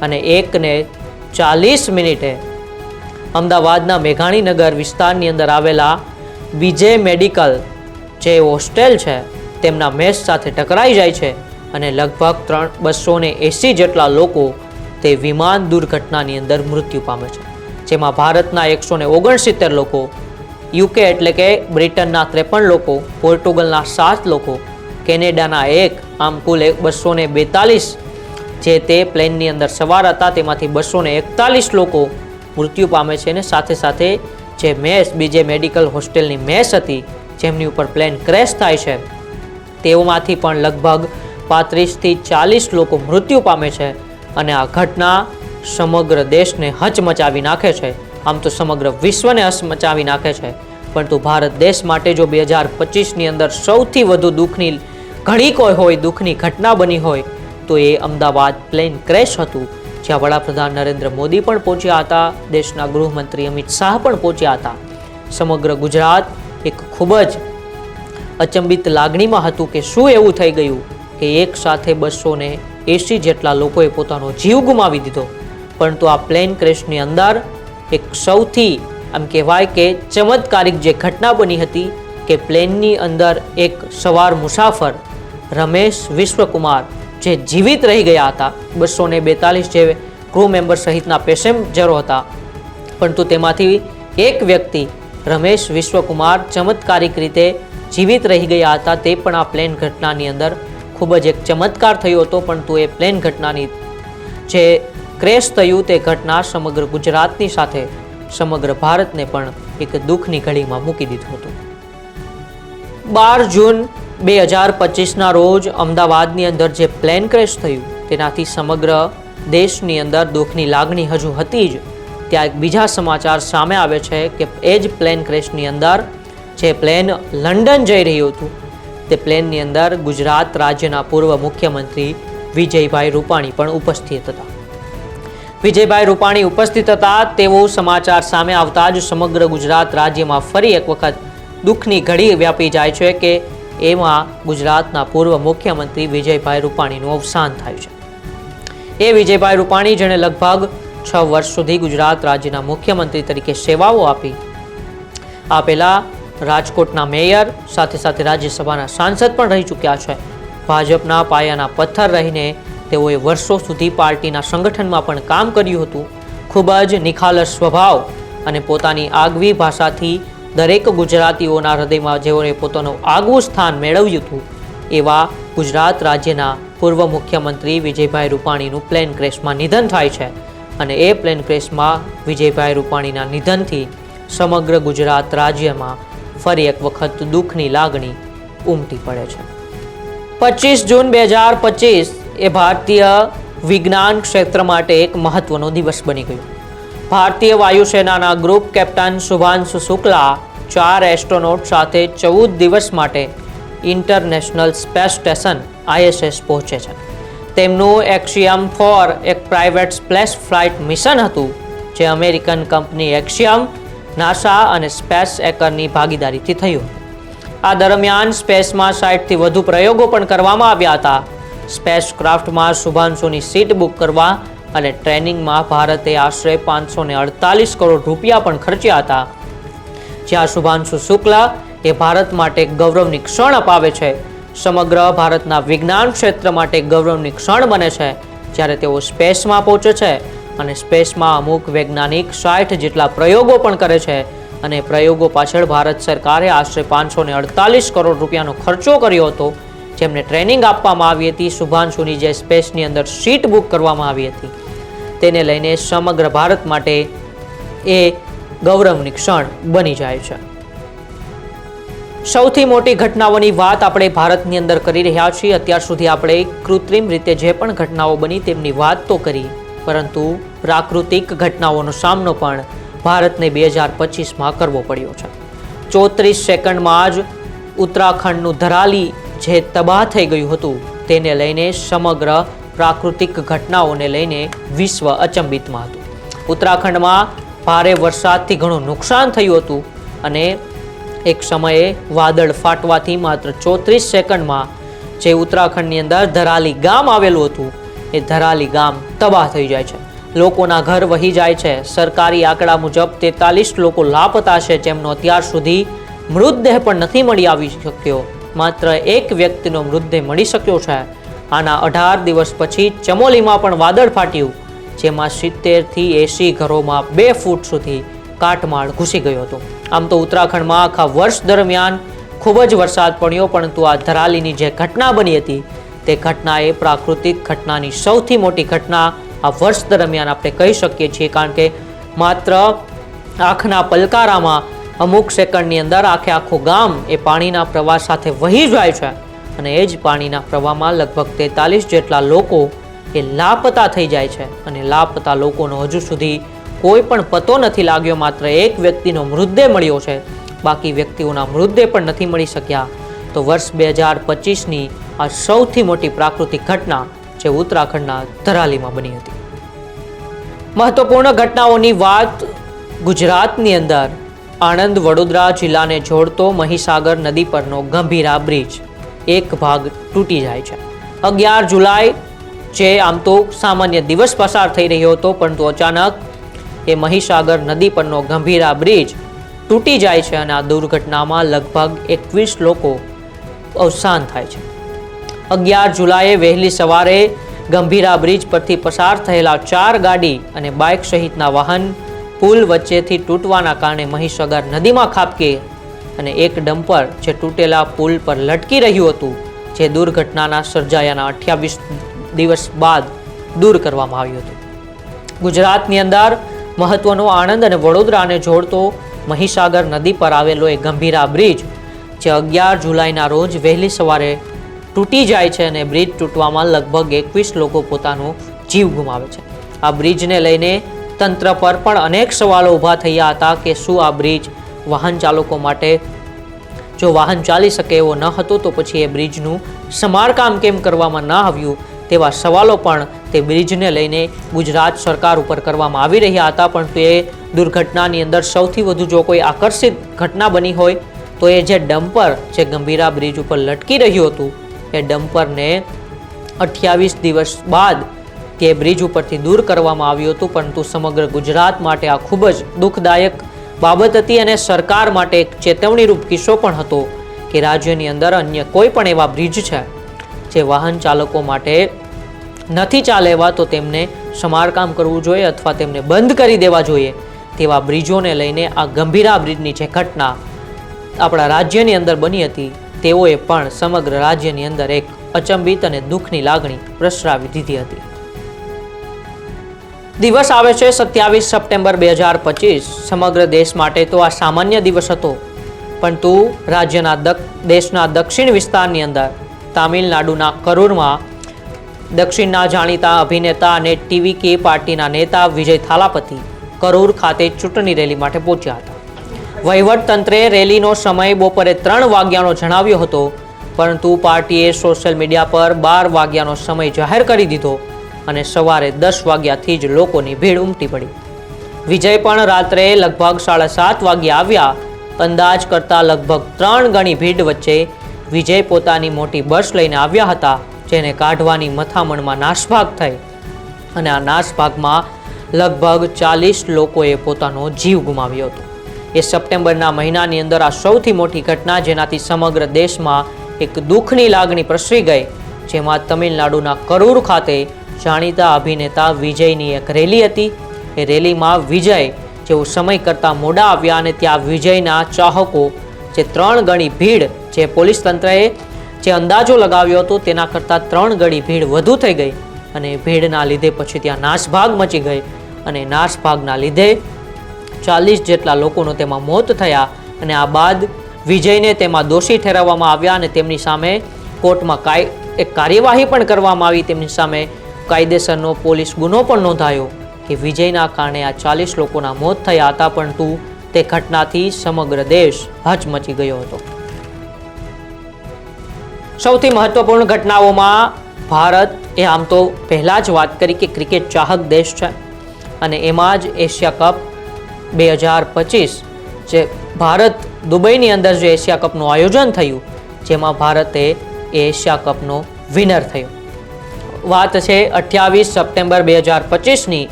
અને 1:40 અમદાવાદના મેઘાણીનગર વિસ્તારની અંદર આવેલા બીજે મેડિકલ જે હોસ્ટેલ છે તેમના મેસ સાથે ટકરાઈ જાય છે અને લગભગ 280 જેટલા લોકો તે વિમાન દુર્ઘટનાની અંદર મૃત્યુ પામે છે. જેમાં ભારતના 169 લોકો, UK એટલે કે બ્રિટનના 53 લોકો, પોર્ટુગલના 7 લોકો, કેનેડાના 1, આમ કુલ 242 જે તે પ્લેનની અંદર સવાર હતા તેમાંથી 241 લોકો મૃત્યુ પામે છે. અને સાથે સાથે જે મેસ બીજે મેડિકલ હોસ્ટેલની મેસ હતી જેમની ઉપર પ્લેન ક્રેશ થાય છે, તેઓમાંથી પણ લગભગ 35 થી 40 લોકો મૃત્યુ પામે છે. અને આ ઘટના સમગ્ર દેશને હચમચાવી નાખે છે. આમ તો સમગ્ર વિશ્વને હચમચાવી નાખે છે, પરંતુ ભારત દેશ માટે જો 2025ની અંદર સૌથી વધુ દુઃખની ઘડી કોઈ હોય, દુઃખની ઘટના બની હોય તો એ અમદાવાદ પ્લેન ક્રેશ હતું, જ્યાં વડાપ્રધાન નરેન્દ્ર મોદી પણ પહોંચ્યા હતા, દેશના ગૃહમંત્રી અમિત શાહ પણ પહોંચ્યા હતા. સમગ્ર ગુજરાત એક ખૂબ જ અચંબિત લાગણીમાં હતું કે શું એવું થઈ ગયું કે એક સાથે 280 જેટલા લોકોએ પોતાનો જીવ ગુમાવી દીધો. પરંતુ આ પ્લેન ક્રેશની અંદર એક સૌથી આમ કહેવાય કે ચમત્કારિક જે ઘટના બની હતી કે પ્લેનની અંદર એક સવાર મુસાફર રમેશ વિશ્વકુમાર જે જીવિત રહી ગયા હતા, 242 જે ક્રૂ મેમ્બર સહિતના પેસેન્જરો હતા, પરંતુ તેમાંથી એક વ્યક્તિ રમેશ વિશ્વકુમાર ચમત્કારિક રીતે જીવિત રહી ગયા હતા. તે પણ આ પ્લેન ઘટનાની અંદર ખૂબ જ એક ચમત્કાર થયો હતો. પરંતુ એ પ્લેન ઘટનાની જે ક્રેશ થયું તે ઘટના સમગ્ર ગુજરાતની સાથે સમગ્ર ભારતને પણ એક દુઃખની ઘડીમાં મૂકી દીધું હતું. 12 જૂન 2025ના રોજ અમદાવાદની અંદર જે પ્લેન ક્રેશ થયું તેનાથી સમગ્ર દેશની અંદર દુઃખની લાગણી હજુ હતી જ. ત્યાં એક બીજા સમાચાર સામે આવે છે કે એ જ પ્લેન ક્રેશની અંદર જે પ્લેન લંડન જઈ રહ્યું હતું તે પ્લેનની અંદર ગુજરાત રાજ્યના પૂર્વ મુખ્યમંત્રી વિજયભાઈ રૂપાણી પણ ઉપસ્થિત હતા. વિજયભાઈ રૂપાણી ઉપસ્થિત હતા તેવો સમાચાર સામે આવતા જ સમગ્ર ગુજરાત રાજ્યમાં ફરી એક વખત દુઃખની ઘડી વ્યાપી જાય છે કે એમાં ગુજરાતના પૂર્વ મુખ્યમંત્રી વિજયભાઈ રૂપાણીનું અવસાન થાય છે. એ વિજયભાઈ રૂપાણી જેણે લગભગ 6 વર્ષ સુધી ગુજરાત રાજ્યના મુખ્યમંત્રી તરીકે સેવાઓ આપી, આ પહેલા રાજકોટના મેયર સાથે સાથે રાજ્યસભાના સાંસદ પણ રહી ચૂક્યા છે. ભાજપના પાયાના પથ્થર રહીને તેઓએ વર્ષો સુધી પાર્ટીના સંગઠનમાં પણ કામ કર્યું હતું. ખૂબ જ નિખાલસ સ્વભાવ અને પોતાની આગવી ભાષાથી દરેક ગુજરાતીઓના હૃદયમાં જેઓએ પોતાનું આગવું સ્થાન મેળવ્યું હતું એવા ગુજરાત રાજ્યના પૂર્વ મુખ્યમંત્રી વિજયભાઈ રૂપાણીનું પ્લેન ક્રેશમાં નિધન થાય છે. અને એ પ્લેન ક્રેશમાં વિજયભાઈ રૂપાણીના નિધનથી સમગ્ર ગુજરાત રાજ્યમાં ફરી એક વખત દુઃખની લાગણી ઉમટી પડે છે. 25 જૂન 2025 એ ભારતીય વિજ્ઞાન ક્ષેત્ર માટે એક મહત્વનો દિવસ બની ગયો. ભારતીય વાયુસેનાના group captain Shubhanshu Shukla 4 astronaut સાથે 14 દિવસ માટે ઇન્ટરનેશનલ સ્પેસ સ્ટેશન ISS પહોંચે છે. તેમનું એક્સિયમ 4 એક પ્રાઇવેટ સ્પેસ ફ્લાઇટ મિશન હતું જે અમેરિકન કંપની એક્સિયમ, નાસા અને સ્પેસ એકરની ભાગીદારીથી થયું. આ દરમિયાન સ્પેસમાં 60થી વધુ પ્રયોગો પણ કરવામાં આવ્યા હતા. સ્પેસ ક્રાફ્ટમાં શુભાંશુની સીટ બુક કરવા અને ટ્રેનિંગમાં ભારતે આશરે 548 કરોડ રૂપિયા પણ ખર્ચ્યા હતા. જ્યાં શુભાંશુ શુક્લા એ ભારત માટે ગૌરવની ક્ષણ અપાવે છે. સમગ્ર ભારતના વિજ્ઞાન ક્ષેત્ર માટે ગૌરવની ક્ષણ બને છે જ્યારે તેઓ સ્પેસમાં પહોંચે છે અને સ્પેસમાં અમુક વૈજ્ઞાનિક 60 જેટલા પ્રયોગો પણ કરે છે અને પ્રયોગો પાછળ ભારત સરકારે આશરે 548 કરોડ રૂપિયાનો ખર્ચો કર્યો હતો, જેમને ટ્રેનિંગ આપવામાં આવી હતી. શુભાંશુની જે સ્પેસની અંદર સીટ બુક કરવામાં આવી હતી તેને લઈને સમગ્ર ભારત માટે એ ગૌરવની ક્ષણ બની જાય છે. સૌથી મોટી ઘટનાઓની વાત આપણે ભારતની અંદર કરી રહ્યા છીએ. અત્યાર સુધી આપણે કૃત્રિમ રીતે જે પણ ઘટનાઓ બની તેમની વાત તો કરી, પરંતુ પ્રાકૃતિક ઘટનાઓનો સામનો પણ ભારતને 2025માં કરવો પડ્યો છે. 34 સેકન્ડમાં જ ઉત્તરાખંડનું ધરાલી જે તબાહ થઈ ગયું હતું તેને લઈને સમગ્ર પ્રાકૃતિક ઘટનાઓને લઈને વિશ્વ અચંબિતમાં હતું. ઉત્તરાખંડમાં ભારે વરસાદથી ઘણું નુકસાન થયું હતું અને એક સમયે વાદળ ફાટવાથી માત્ર 34 સેકન્ડમાં જે ઉત્તરાખંડની અંદર ધરાલી ગામ આવેલું હતું એ ધરાલી ગામ તબાહ થઈ જાય છે. લોકોના ઘર વહી જાય છે. સરકારી આંકડા મુજબ 43 લોકો લાપતા છે, જેમનો અત્યાર સુધી મૃતદેહ પણ નથી મળી આવી શક્યો. માત્ર એક વ્યક્તિનો મૃતદેહ મળી શક્યો છે. આના 18 દિવસ પછી ચમોલીમાં પણ વાદળ ફાટ્યું, જેમાં 70થી 80 ઘરોમાં 2 ફૂટ સુધી કાટમાળ ઘૂસી ગયો હતો. આમ તો ઉત્તરાખંડમાં આખા વર્ષ દરમિયાન ખૂબ જ વરસાદ પડ્યો, પરંતુ આ ધરાલીની જે ઘટના બની હતી તે ઘટના એ પ્રાકૃતિક ઘટનાની સૌથી મોટી ઘટના આ વર્ષ દરમિયાન આપણે કહી શકીએ છીએ. કારણ કે માત્ર આંખના પલકારામાં અમુક સેકન્ડની અંદર આખું ગામ એ પાણીના પ્રવાહ સાથે વહી જાય છે અને એ જ પાણીના પ્રવાહમાં લગભગ 43 જેટલા લોકો એ લાપતા થઈ જાય છે. અને લાપતા લોકોનો હજુ સુધી કોઈ પણ પતો નથી લાગ્યો. માત્ર એક વ્યક્તિનો મૃતદેહ મળ્યો છે, બાકી વ્યક્તિઓના મૃતદેહ પણ નથી મળી શક્યા. તો વર્ષ 2025ની આ સૌથી મોટી પ્રાકૃતિક ઘટના જે ઉત્તરાખંડના ધરાલીમાં બની હતી. મહત્વપૂર્ણ ઘટનાઓની વાત ગુજરાતની અંદર આણંદ વડોદરા જિલ્લાને જોડતો મહીસાગર નદી પરનો ગંભીરા બ્રિજ એક ભાગ તૂટી જાય છે. 11 જુલાઈ જે આમ તો સામાન્ય દિવસ પસાર થઈ રહ્યો હતો, પરંતુ અચાનક એ મહીસાગર નદી પરનો ગંભીરા બ્રિજ તૂટી જાય છે અને આ દુર્ઘટનામાં લગભગ 21 લોકો અવસાન થાય છે. 11 જુલાઈએ વહેલી સવારે ગંભીરા બ્રિજ પરથી પસાર થયેલા 4 ગાડી અને બાઇક સહિતના વાહન પુલ વચ્ચેથી તૂટવાના કારણે મહીસાગર નદીમાં ખાબકી અને એક ડમ્પર જે તૂટેલા પુલ પર લટકી રહ્યું હતું, જે દુર્ઘટનાના સર્જાયાના 28 દિવસ બાદ દૂર કરવામાં આવ્યું હતું. ગુજરાતની અંદર મહત્વનો આણંદ અને વડોદરાને જોડતો મહીસાગર નદી પર આવેલો એ ગંભીરા બ્રિજ જે 11 જુલાઈના રોજ વહેલી સવારે તૂટી જાય છે અને બ્રિજ તૂટવામાં લગભગ 21 લોકો પોતાનો જીવ ગુમાવે છે. આ બ્રિજને લઈને તંત્ર પર પણ અનેક સવાલો ઊભા થયા હતા કે શું આ બ્રિજ વાહન ચાલકો માટે જો વાહન ચાલી શકે એવો ન હતો તો પછી એ બ્રિજનું સમારકામ કેમ કરવામાં ન આવ્યું, તેવા સવાલો પણ તે બ્રિજને લઈને ગુજરાત સરકાર ઉપર કરવામાં આવી રહ્યા હતા. પરંતુ એ દુર્ઘટનાની અંદર સૌથી વધુ જો કોઈ આકર્ષિત ઘટના બની હોય તો એ જે ડમ્પર જે ગંભીરા બ્રિજ ઉપર લટકી રહ્યું હતું, એ ડમ્પરને 28 દિવસ બાદ તે બ્રિજ ઉપરથી દૂર કરવામાં આવ્યું હતું. પરંતુ સમગ્ર ગુજરાત માટે આ ખૂબ જ દુઃખદાયક બાબત હતી અને સરકાર માટે એક ચેતવણીરૂપ કિસ્સો પણ હતો કે રાજ્યની અંદર અન્ય કોઈ પણ એવા બ્રિજ છે જે વાહન ચાલકો માટે નથી ચાલે એવા, તો તેમને સમારકામ કરવું જોઈએ અથવા તેમને બંધ કરી દેવા જોઈએ. તેવા બ્રિજોને લઈને આ ગંભીરા બ્રિજની જે ઘટના આપણા રાજ્યની અંદર બની હતી, તેઓએ પણ સમગ્ર રાજ્યની અંદર એક અચંબિત અને દુઃખની લાગણી પ્રસરાવી દીધી હતી. દિવસ આવે છે 27 સપ્ટેમ્બર 2025. સમગ્ર દેશ માટે તો આ સામાન્ય દિવસ હતો, પરંતુ દેશના દક્ષિણ વિસ્તારની અંદર તામિલનાડુના કરૂરમાં દક્ષિણના જાણીતા અભિનેતા અને ટીવીકે પાર્ટીના નેતા વિજય થાલાપતિ કરૂર ખાતે ચૂંટણી રેલી માટે પહોંચ્યા હતા. વહીવટતંત્રે રેલીનો સમય બપોરે 3 વાગ્યાનો જણાવ્યો હતો, પરંતુ પાર્ટીએ સોશિયલ મીડિયા પર 12 વાગ્યાનો સમય જાહેર કરી દીધો અને સવારે 10 વાગ્યાથી જ લોકોની ભીડ ઉમટી પડી. વિજય પણ રાત્રે લગભગ 7:30 વાગ્યે આવ્યા. અંદાજ કરતાં લગભગ 3 ગણી ભીડ વચ્ચે વિજય પોતાની મોટી બસ લઈને આવ્યા હતા, જેને કાઢવાની મથામણમાં નાસભાગ થઈ અને આ નાસભાગમાં લગભગ 40 લોકોએ પોતાનો જીવ ગુમાવ્યો હતો. એ સપ્ટેમ્બરના મહિનાની અંદર આ સૌથી મોટી ઘટના, જેનાથી સમગ્ર દેશમાં એક દુઃખની લાગણી પ્રસરી ગઈ, જેમાં તમિલનાડુના કરૂર ખાતે જાણીતા અભિનેતા વિજયની એક રેલી હતી. એ રેલીમાં વિજય જેઓ સમય કરતાં મોડા આવ્યા અને ત્યાં વિજયના ચાહકો જે 3 ગણી ભીડ, જે પોલીસ તંત્રએ જે અંદાજો લગાવ્યો હતો તેના કરતાં 3 ગણી ભીડ વધુ થઈ ગઈ અને ભીડના લીધે પછી ત્યાં નાસભાગ મચી ગઈ અને નાસભાગના લીધે 40 જેટલા લોકોનો તેમાં મોત થયા અને આ બાદ વિજયને તેમાં દોષી ઠેરવવામાં આવ્યા અને તેમની સામે કોર્ટમાં એક કાર્યવાહી પણ કરવામાં આવી. તેમની સામે કાયદેસરનો પોલીસ ગુનો પણ નોંધાયો કે વિજયના કારણે આ 40 લોકોના મોત થયા હતા, પરંતુ તે ઘટનાથી સમગ્ર દેશ હચમચી ગયો હતો. સૌથી મહત્વપૂર્ણ ઘટનાઓમાં ભારત એ આમ તો પહેલાં જ વાત કરી કે ક્રિકેટ ચાહક દેશ છે અને એમાં જ એશિયા કપ 2025 જે ભારત દુબઈની અંદર જે એશિયા કપનું આયોજન થયું, જેમાં ભારતે એશિયા કપનો વિનર થયો. વાત છે 28 સપ્ટેમ્બર 2025ની,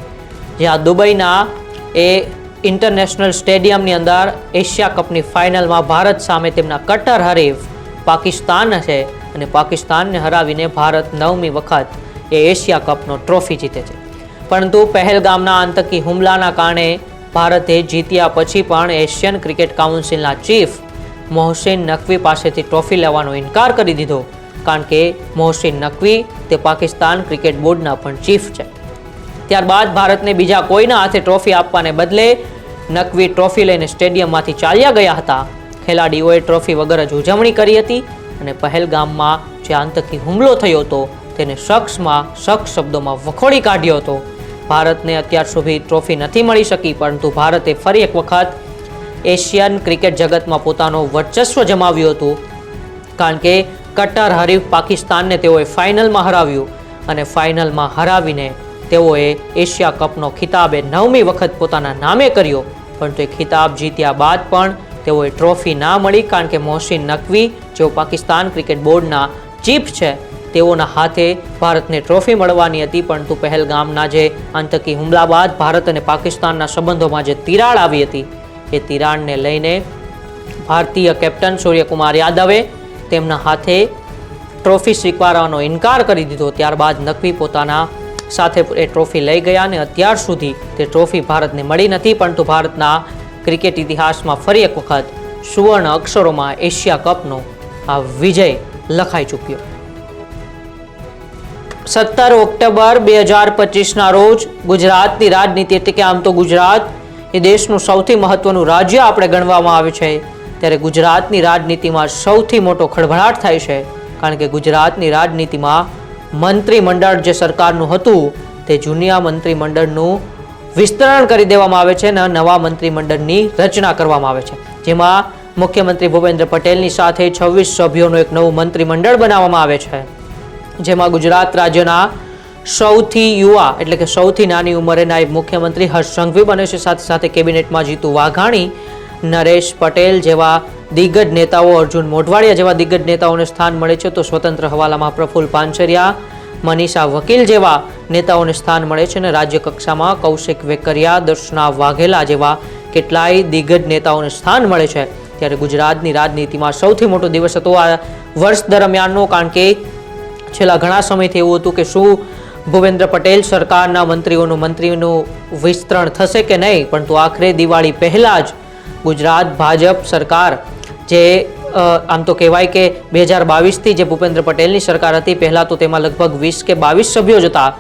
જ્યાં દુબઈના એ ઇન્ટરનેશનલ સ્ટેડિયમની અંદર એશિયા કપની ફાઇનલમાં ભારત સામે તેમના કટ્ટર હરીફ પાકિસ્તાન છે અને પાકિસ્તાનને હરાવીને ભારત 9મી વખત એ એશિયા કપનો ટ્રોફી જીતે છે. પરંતુ પહેલગામના આતંકી હુમલાના કારણે ભારતે જીત્યા પછી પણ એશિયન ક્રિકેટ કાઉન્સિલના ચીફ મોહસિન નકવી પાસેથી ટ્રોફી લેવાનો ઇનકાર કરી દીધો, કારણ કે મોહસિન નકવી તે પાકિસ્તાન ક્રિકેટ બોર્ડના પણ ચીફ છે. ત્યારબાદ ભારતને બીજા કોઈના હાથે ટ્રોફી આપવાને બદલે નકવી ટ્રોફી લઈને સ્ટેડિયમમાંથી ચાલ્યા ગયા હતા. ખેલાડીઓએ ટ્રોફી વગર જ ઉજવણી કરી હતી અને પહેલગામમાં જે આતંકી હુમલો થયો હતો તેને સખ્ત શબ્દોમાં વખોડી કાઢ્યો હતો. ભારતને અત્યાર સુધી ટ્રોફી નથી મળી શકી, પરંતુ ભારતે ફરી એક વખત એશિયન ક્રિકેટ જગતમાં પોતાનો વર્ચસ્વ જમાવ્યું હતું, કારણ કે કટ્ટર હરીફ પાકિસ્તાનને તેઓએ ફાઇનલમાં હરાવ્યું અને ફાઇનલમાં હરાવીને તેઓએ એશિયા કપનો ખિતાબ 9મી વખત પોતાના નામે કર્યો. પરંતુ એ ખિતાબ જીત્યા બાદ પણ તેઓએ ટ્રોફી ના મળી, કારણ કે મોહસિન નકવી જેઓ પાકિસ્તાન ક્રિકેટ બોર્ડના ચીફ છે, તેઓના હાથે ભારતને ટ્રોફી મળવાની હતી. પરંતુ પહેલગામના જે આતંકી હુમલા બાદ ભારત અને પાકિસ્તાનના સંબંધોમાં જે તિરાડ આવી હતી, એ તિરાડને લઈને ભારતીય કેપ્ટન સૂર્યકુમાર યાદવે તેમના હાથે ટ્રોફી સ્વીકારવાનો ઇનકાર કરી દીધો. ત્યારબાદ નકવી પોતાના સાથે એ ટ્રોફી લઈ ગયા અને અત્યાર સુધી તે ટ્રોફી ભારતને મળી નથી, પરંતુ ભારતના ક્રિકેટ ઇતિહાસમાં ફરી એક વખત સુવર્ણ અક્ષરોમાં એશિયા કપનો આ વિજય લખાઈ ચૂક્યો. 17 ઓક્ટોબર 2025ના રોજ ગુજરાતની રાજનીતિ, એટલે કે આમ તો ગુજરાત એ દેશનું સૌથી મહત્વનું રાજ્ય આપણે ગણવામાં આવે છે, ત્યારે ગુજરાતની રાજનીતિમાં સૌથી મોટો ખળભળાટ થાય છે. કારણ કે ગુજરાતની રાજનીતિમાં મંત્રીમંડળ જે સરકારનું હતું તે જૂના મંત્રીમંડળનું વિસ્તરણ કરી દેવામાં આવે છે અને નવા મંત્રીમંડળની રચના કરવામાં આવે છે, જેમાં મુખ્યમંત્રી ભૂપેન્દ્ર પટેલની સાથે 26 સભ્યોનું એક નવું મંત્રીમંડળ બનાવવામાં આવે છે, જેમાં ગુજરાત રાજ્યના સૌથી યુવા એટલે કે સૌથી નાની ઉંમરે નાયબ મુખ્યમંત્રી હર્ષ સંઘવી બને છે. સાથે સાથે કેબિનેટમાં જીતુ વાઘાણી, નરેશ પટેલ જેવા દિગ્ગજ નેતાઓ, અર્જુન મોઢવાડિયા જેવા દિગ્ગજ નેતાઓને સ્થાન મળે છે, તો સ્વતંત્ર હવાલામાં પ્રફુલ્લ પાનસરિયા, મનીષા વકીલ જેવા નેતાઓને સ્થાન મળે છે અને રાજ્ય કક્ષામાં કૌશિક વેકરિયા, દર્શના વાઘેલા જેવા કેટલાય દિગ્ગજ નેતાઓને સ્થાન મળે છે. ત્યારે ગુજરાતની રાજનીતિમાં સૌથી મોટો દિવસ હતો આ વર્ષ દરમિયાનનો, કારણ કે છેલ્લા ઘણા સમયથી એવું હતું કે શું ભૂપેન્દ્ર પટેલ સરકારના મંત્રીનું વિસ્તરણ થશે કે નહીં, પરંતુ આખરે દિવાળી પહેલા જ ગુજરાત ભાજપ સરકાર, જે આમ તો કહેવાય કે 2022થી જે ભૂપેન્દ્ર પટેલની સરકાર હતી, પહેલાં તો તેમાં લગભગ 20 કે 22 સભ્યો જ હતા,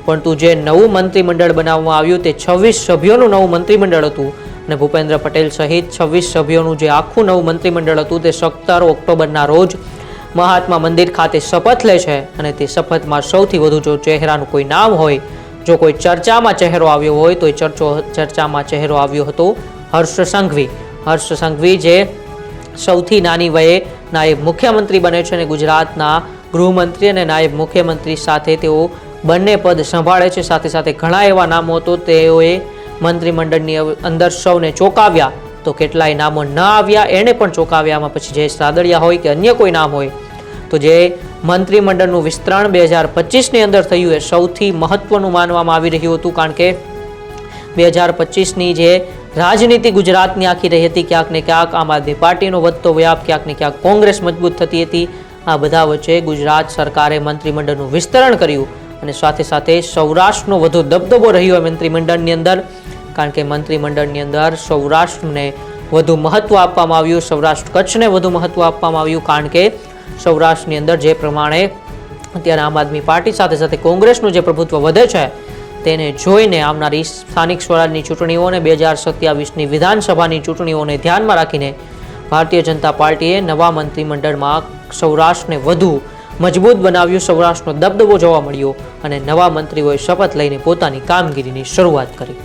પરંતુ જે નવું મંત્રીમંડળ બનાવવામાં આવ્યું તે 26 સભ્યોનું નવું મંત્રીમંડળ હતું અને ભૂપેન્દ્ર પટેલ સહિત 26 સભ્યોનું જે આખું નવું મંત્રીમંડળ હતું તે 17 ઓક્ટોબરના રોજ મહાત્મા મંદિર ખાતે શપથ લે છે. અને તે શપથમાં સૌથી વધુ જો ચહેરાનું કોઈ નામ હોય, જો કોઈ ચર્ચામાં ચહેરો આવ્યો હોય તો એ ચર્ચામાં ચહેરો આવ્યો હતો હર્ષ સંઘવી. હર્ષ સંઘવી જે સૌથી નાની વયે નાયબ મુખ્યમંત્રી બને છે અને ગુજરાતના ગૃહમંત્રી અને નાયબ મુખ્યમંત્રી સાથે તેઓ બંને પદ સંભાળે છે. સાથે સાથે ઘણા એવા નામો તો તેઓએ મંત્રીમંડળની અંદર સૌને ચોંકાવ્યા, તો કેટલાય નામો ન આવ્યા એણે પણ ચોંકાવ્યામાં પછી જયેશ રાદડિયા હોય કે અન્ય કોઈ નામ હોય, તો જે મંત્રીમંડળનું વિસ્તરણ 2025ની અંદર થયું એ સૌથી મહત્વનું માનવામાં આવી રહ્યું હતું. કારણ કે 2025ની જે રાજનીતિ ગુજરાતની આખી રહી હતી, ક્યાંક ને ક્યાંક આમ આદમી પાર્ટીનો વધતો વ્યાપ, ક્યાંક ને ક્યાંક કોંગ્રેસ મજબૂત થતી હતી. આ બધા વચ્ચે ગુજરાત સરકારે મંત્રીમંડળનું વિસ્તરણ કર્યું અને સાથે સાથે સૌરાષ્ટ્રનો વધુ દબદબો રહ્યો મંત્રીમંડળની અંદર, કારણ કે મંત્રીમંડળની અંદર સૌરાષ્ટ્રને વધુ મહત્વ આપવામાં આવ્યું, સૌરાષ્ટ્ર કચ્છને વધુ મહત્વ આપવામાં આવ્યું, કારણ કે સૌરાષ્ટ્રની અંદર જે પ્રમાણે અત્યારે આમ આદમી પાર્ટી સાથે સાથે કોંગ્રેસનું જે પ્રભુત્વ વધે છે તેને જોઈને આવનારી સ્થાનિક સ્વરાજની ચૂંટણીઓ અને 2027ની વિધાનસભાની ચૂંટણીઓને ધ્યાનમાં રાખીને ભારતીય જનતા પાર્ટીએ નવા મંત્રીમંડળમાં સૌરાષ્ટ્રને વધુ મજબૂત બનાવ્યું, સૌરાષ્ટ્રનો દબદબો જોવા મળ્યો અને નવા મંત્રીઓએ શપથ લઈને પોતાની કામગીરીની શરૂઆત કરી.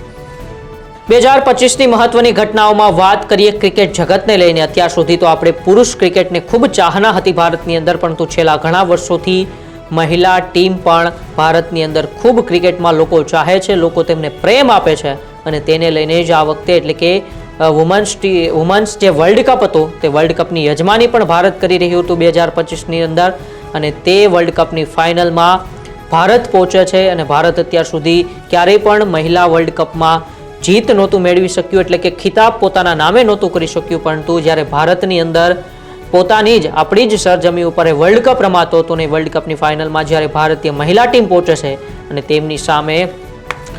2025ની મહત્વની ઘટનાઓમાં વાત કરીએ ક્રિકેટ જગતને લઈને. અત્યાર સુધી તો આપણે પુરુષ ક્રિકેટને ખૂબ ચાહના હતી ભારતની અંદર, પરંતુ છેલ્લા ઘણા વર્ષોથી મહિલા ટીમ પણ ભારતની અંદર ખૂબ ક્રિકેટમાં લોકો ચાહે છે, લોકો તેમને પ્રેમ આપે છે અને તેને લઈને જ આ વખતે એટલે કે વુમન્સ જે વર્લ્ડ કપ હતો તે વર્લ્ડ કપની યજમાની પણ ભારત કરી રહ્યું હતું 2025ની અંદર, અને તે વર્લ્ડ કપની ફાઇનલમાં ભારત પહોંચે છે અને ભારત અત્યાર સુધી ક્યારેય પણ મહિલા વર્લ્ડ કપમાં જીત નહોતું મેળવી શક્યું, એટલે કે ખિતાબ પોતાના નામે નહોતું કરી શક્યું. પરંતુ જ્યારે ભારતની અંદર પોતાની જ આપણી જ સરજમી ઉપર વર્લ્ડ કપ રમાતો હતો અને વર્લ્ડ કપની ફાઇનલમાં જ્યારે ભારતીય મહિલા ટીમ પહોંચે છે અને તેમની સામે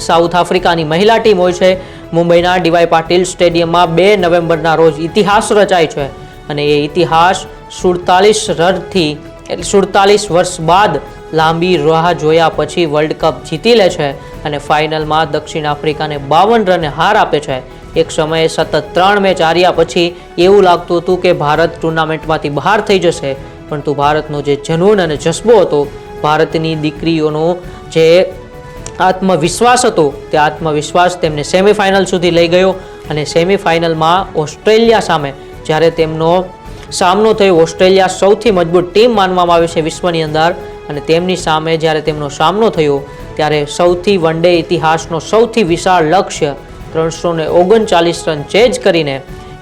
સાઉથ આફ્રિકાની મહિલા ટીમ હોય છે, મુંબઈના ડીવાય પાટીલ સ્ટેડિયમમાં 2 નવેમ્બરના રોજ ઇતિહાસ રચાય છે અને એ ઇતિહાસ 47 વર્ષ બાદ લાંબી રાહ જોયા પછી વર્લ્ડ કપ જીતી લે છે અને ફાઇનલમાં દક્ષિણ આફ્રિકાને 52 રને હાર આપે છે. એક સમયે સતત 3 મેચ હાર્યા પછી એવું લાગતું હતું કે ભારત ટુર્નામેન્ટમાંથી બહાર થઈ જશે, પરંતુ ભારતનો જે જનૂન અને જસ્બો હતો, ભારતની દીકરીઓનો જે આત્મવિશ્વાસ હતો, તે આત્મવિશ્વાસ તેમને સેમીફાઇનલ સુધી લઈ ગયો અને સેમીફાઇનલમાં ઓસ્ટ્રેલિયા સામે જ્યારે તેમનો સામનો થયો, ઓસ્ટ્રેલિયા સૌથી મજબૂત ટીમ માનવામાં આવે છે વિશ્વની અંદર, અને તેમની સામે જ્યારે તેમનો સામનો થયો ત્યારે સૌથી વન ડે ઇતિહાસનો સૌથી વિશાળ લક્ષ્ય 339 રન ચેઝ કરીને